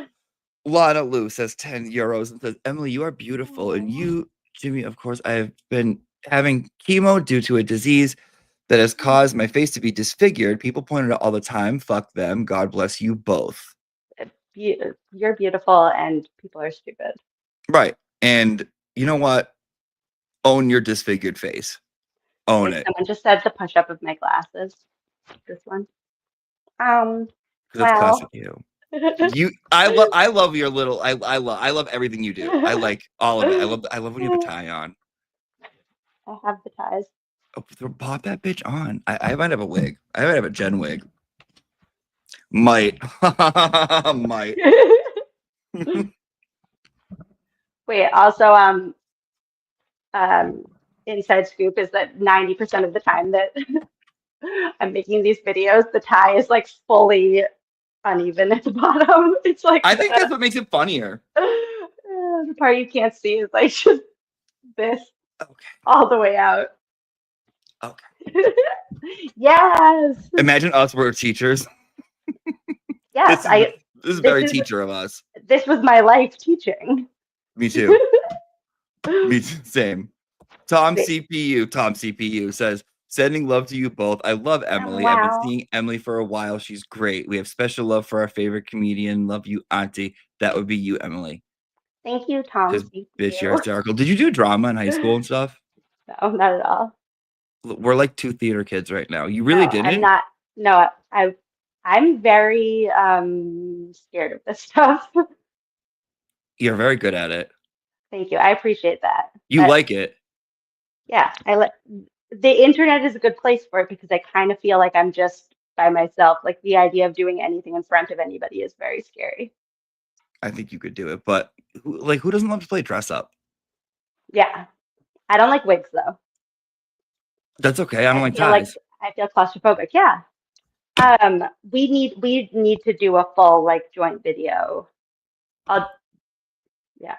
Lana Lou says 10 euros and says, Emily, you are beautiful. And you, Jimmy, of course, I have been having chemo due to a disease that has caused my face to be disfigured. People point it out all the time. Fuck them. God bless you both.
You're beautiful and people are stupid.
Right. And you know what? Own your disfigured face. Own it.
Someone just said the push up of my glasses. This one.
That's classic you. I love your little I love everything you do. I like all of it. I love when you have a tie on.
I have the ties.
Oh, pop that bitch on. I might have a wig. I might have a Jen wig. Might.
Wait, also inside scoop is that 90% of the time that I'm making these videos, the tie is like fully uneven at the bottom. It's like
I think that's what makes it funnier.
The part you can't see is like just this all the way out.
Okay.
Yes.
Imagine us were teachers.
Yes,
this is very teacher of us.
This was my life teaching.
Me too. Me too. Same. Tom CPU says, sending love to you both. I love Emily.
Wow.
I've been seeing Emily for a while. She's great. We have special love for our favorite comedian. Love you, Auntie. That would be you, Emily.
Thank you, Tom.
Bitch, you're hysterical. Did you do drama in high school and stuff?
No, not at all.
We're like two theater kids right now. You really didn't?
I'm not. No, I'm very scared of this stuff.
You're very good at it.
Thank you. I appreciate that.
You like it.
Yeah, the internet is a good place for it because I kind of feel like I'm just by myself. Like the idea of doing anything in front of anybody is very scary.
I think you could do it, but who doesn't love to play dress up?
Yeah, I don't like wigs though.
That's okay. I don't like ties.
I feel claustrophobic. Yeah. We need to do a full like joint video. Yeah.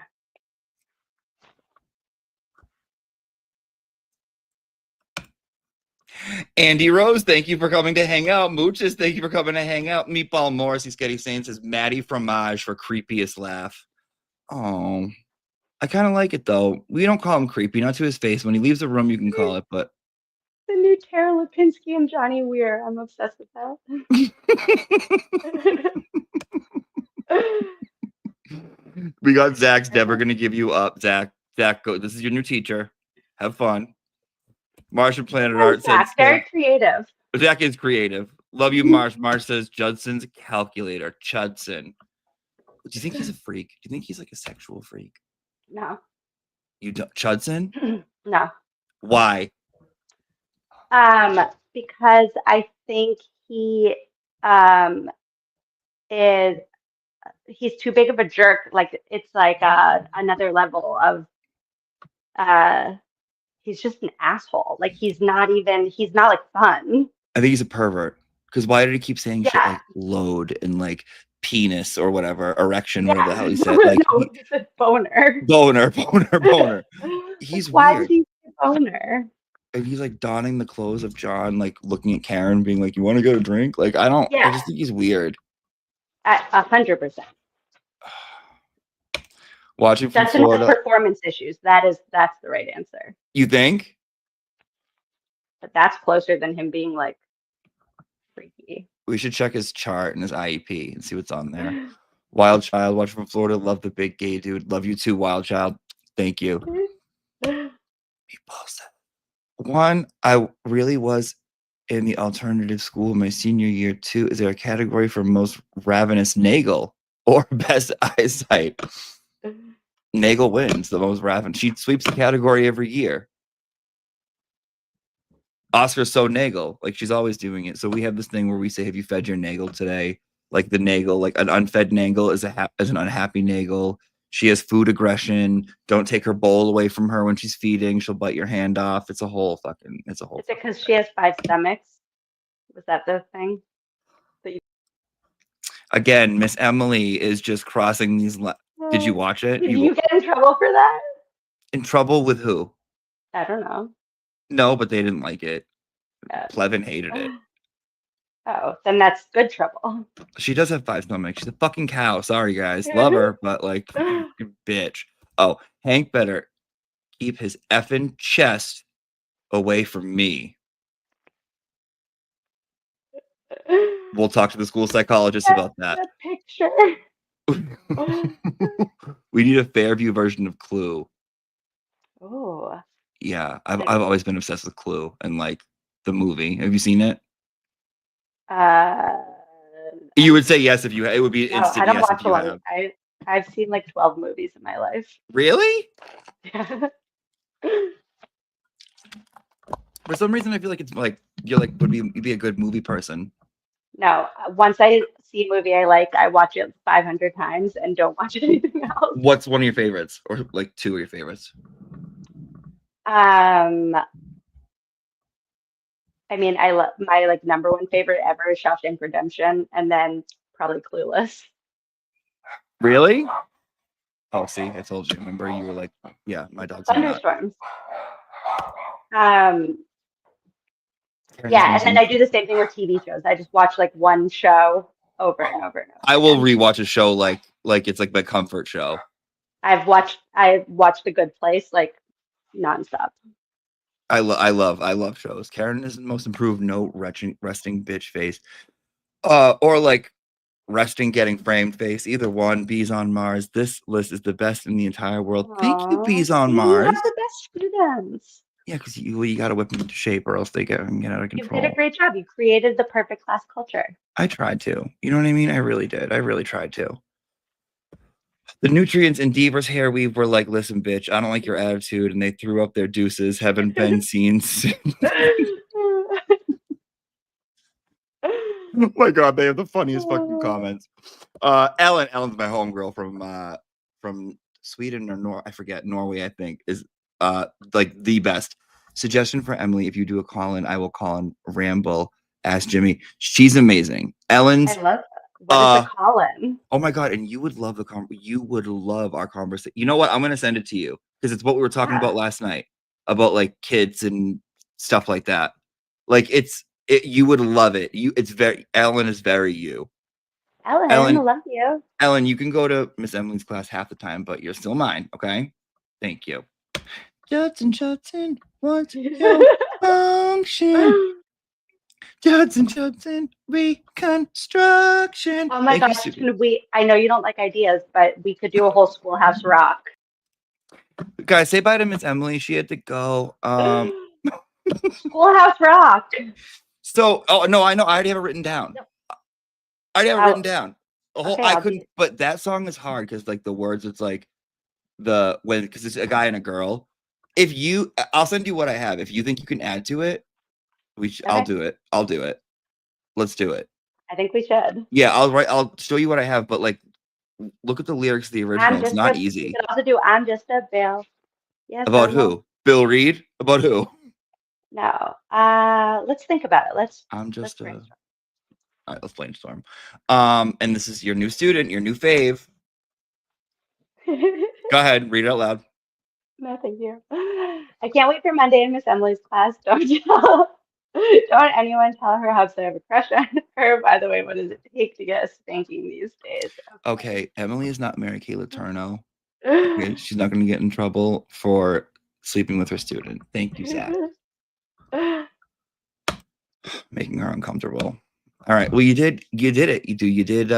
Andy Rose, thank you for coming to hang out. Mooches, thank you for coming to hang out. Meatball Morris, he's getting saying says Maddie Fromage for creepiest laugh. Oh, I kind of like it though. We don't call him creepy, not to his face. When he leaves the room, you can call it, but
the new Tara Lipinski and Johnny Weir. I'm obsessed with that.
We got Zach's never gonna give you up. Zach, go. This is your new teacher. Have fun. Martian Planet Art says
very creative.
Zach is creative. Love you, Marsh. Marsh says Judson's calculator. Chudson. Do you think he's a freak? Do you think he's like a sexual freak?
No.
You don't, Chudson?
No.
Why?
Because I think he he's too big of a jerk. Like it's like another level of he's just an asshole. Like he's not like fun.
I think he's a pervert. Because why did he keep saying shit
Yeah.
like load and like penis or whatever, erection,
Yeah.
whatever the hell he said? Like
No, he said boner.
boner. He's
Why
weird.
did he say boner?
And he's like donning the clothes of John, like looking at Karen, being like, "You want to get a drink?" Like I
Yeah.
just think he's weird.
100%.
Watching from
That's enough
Florida.
performance issues. That's the right answer.
You think?
But that's closer than him being like freaky.
We should check his chart and his IEP and see what's on there. Wild Child, watching from Florida. Love the big gay dude. Love you too, Wild Child. Thank you. One, I really was in the alternative school my senior year too. Is there a category for most ravenous nagel or best eyesight? Nagel wins the most ravenous. She sweeps the category every year. Oscar's so nagel, like she's always doing it. So we have this thing where we say, "Have you fed your nagel today?" Like the nagel, like an unfed nagel is an unhappy nagel. She has food aggression. Don't take her bowl away from her when she's feeding. She'll bite your hand off. It's a whole.
Is it because she has 5 stomachs? Was that the thing?
Again, Miss Emily is just crossing these. Did you watch it?
Did you get in trouble for that?
In trouble with who?
I don't know.
No, but they didn't like it. Plevin hated it.
Oh, then that's good trouble.
She does have 5 stomachs. She's a fucking cow. Sorry, guys. Love her, but like, bitch. Oh, Hank better keep his effing chest away from me. We'll talk to the school psychologist about that.
Picture.
We need a Fairview version of Clue.
Oh.
Yeah, I've always been obsessed with Clue and like the movie. Have you seen it? You would say yes if you. It would be
No,
instant
I don't
yes
watch
if
a
you
lot.
have.
I've seen like 12 movies in my life.
Really?
Yeah.
For some reason, I feel like it's like you'd be a good movie person.
No, once I see a movie I like, I watch it 500 times and don't watch anything else.
What's one of your favorites, or like 2 of your favorites?
I mean, I love my like number 1 favorite ever is Shawshank Redemption, and then probably Clueless.
Really? Oh, see, I told you. Remember, you were like, "Yeah, my dog's on that."
Thunderstorms. Yeah, and then I do the same thing with TV shows. I just watch like one show over and over and over.
I will rewatch a show like it's like my comfort show.
I've watched The Good Place like nonstop.
I love shows. Karen is the most improved. No resting bitch face, or like resting getting framed face. Either one. Bees on Mars. This list is the best in the entire world. Thank you, Bees on Mars.
You have the best students.
Yeah, because you got to whip them into shape, or else they get out of
You
control.
did a great job. You created the perfect class culture.
I tried to. You know what I mean? I really did. I really tried to. The nutrients in Deaver's hair weave were like, "Listen, bitch, I don't like your attitude," and they threw up their deuces. Haven't been seen since. Oh my god, they have the funniest fucking comments. Ellen's my homegirl from Sweden or I forget, Norway, I think, is like the best. Suggestion for Emily: if you do a call-in, I will call in ramble. Ask Jimmy. She's amazing. Ellen's.
I love that. What is a call-in?
Oh my god, and you would love you would love our conversation. You know what? I'm gonna send it to you because it's what we were talking about last night about like kids and stuff like that. Like you would love it. Ellen is very you.
Ellen, I love you.
Ellen, you can go to Miss Emily's class half the time, but you're still mine. Okay, thank you. Judson, what's your function? Judson, reconstruction.
Oh my gosh, I know you don't like ideas, but we could do a whole Schoolhouse Rock.
Guys, say bye to Miss Emily. She had to go.
Schoolhouse Rock.
So, no, I know. I already have it written down. I already have it written down. I couldn't, but that song is hard because like the words, it's like because it's a guy and a girl. I'll send you what I have. If you think you can add to it, I'll do it. Let's do it.
I think we should.
Yeah, I'll show you what I have, but like, look at the lyrics of the original. It's not easy.
You could also do "I'm Just a Bill." Yes.
About who? Bill Reed? About who?
No. Let's think about it. Let's brainstorm.
All right, let's brainstorm. And this is your new student, your new fave. Go ahead, read it out loud.
No, thank you. I can't wait for Monday in Miss Emily's class. Don't anyone tell her how I have a crush on her. By the way, what does it take to get a spanking these days?
Okay, Emily is not Mary Kay Letourneau. Okay, she's not going to get in trouble for sleeping with her student. Thank you, Zach. Making her uncomfortable. All right. Well, you did it. You did.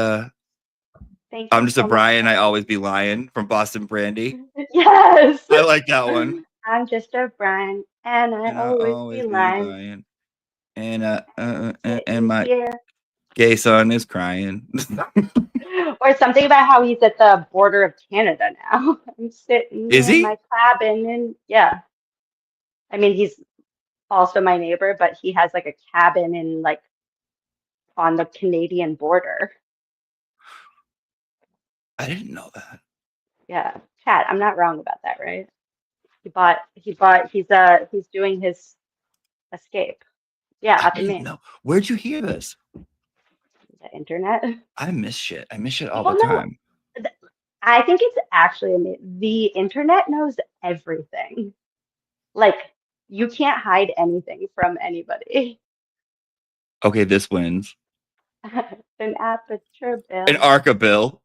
Thank you
I'm just
so
a Brian. I always be lying from Boston Brandy.
Yes.
I like that one.
I'm just a Brian, and I always be lying.
And my gay son is crying.
Or something about how he's at the border of Canada now. I'm sitting
Is
in
he?
my cabin, and yeah. I mean, he's also my neighbor, but he has like a cabin in like on the Canadian border.
I didn't know that.
Yeah, Chad, I'm not wrong about that, right? He's doing his escape. Yeah,
I
up in
didn't
Maine.
know. Where'd you hear this?
The internet.
I miss shit. I miss shit all
People
the
know.
time.
I think it's actually amazing. The internet knows everything. Like, you can't hide anything from anybody.
Okay, this wins.
An aperture bill.
An Arca bill.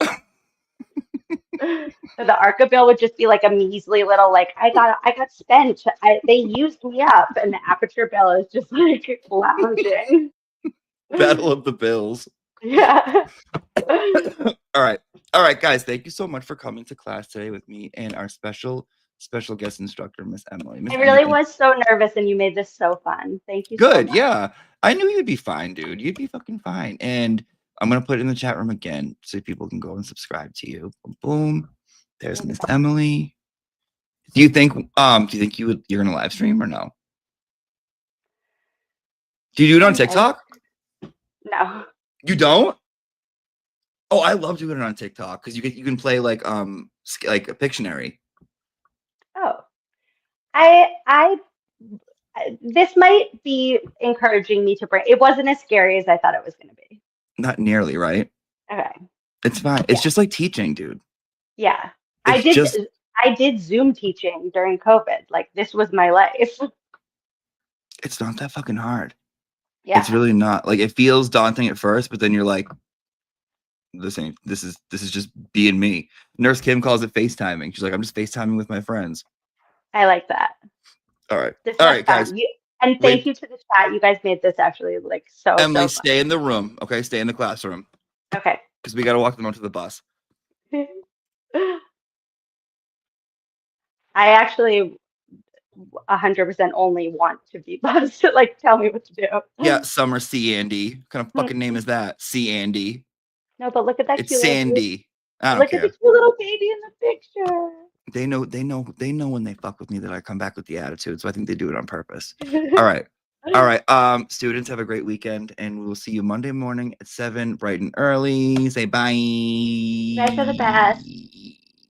So the Arca bill would just be like a measly little like I got spent. They used me up, and the aperture bill is just like lounging.
Battle of the Bills.
Yeah.
All right, guys. Thank you so much for coming to class today with me and our special guest instructor, Miss Emily.
I really was so nervous, and you made this so fun. Thank you so
Good.
much.
Yeah, I knew you'd be fine, dude. You'd be fucking fine. And I'm gonna put it in the chat room again so people can go and subscribe to you. Boom, boom. There's Miss Emily. Do you think you're gonna live stream or no? Do you do it on TikTok?
No.
You don't? Oh, I love doing it on TikTok because you can play like a Pictionary.
Oh. This might be encouraging me to bring. It wasn't as scary as I thought it was going to be.
Not nearly, right?
Okay.
It's fine. It's just like teaching, dude.
Yeah. I did Zoom teaching during COVID. Like, this was my life.
It's not that fucking hard.
Yeah.
It's really not. Like, it feels daunting at first, but then you're like, this is just being me. Nurse Kim calls it FaceTiming. She's like, I'm just FaceTiming with my friends.
I like that.
All right.
This
All
was
right,
fun.
guys.
Thank you to the chat. You guys made this actually like so
Emily,
fun.
stay in the room. Okay, stay in the classroom.
Okay.
Because we got to walk them onto the bus.
I actually 100% only want to be buzzed. Like, tell me what to do.
Yeah, Summer C. Andy. What kind of fucking name is that? C. Andy.
No, but look at that.
It's
cute
Sandy. I don't
look
care.
at the cute little baby in the picture.
They know when they fuck with me that I come back with the attitude. So I think they do it on purpose. All right. Students, have a great weekend, and we will see you Monday morning at 7, bright and early. Say bye.
You guys are the best.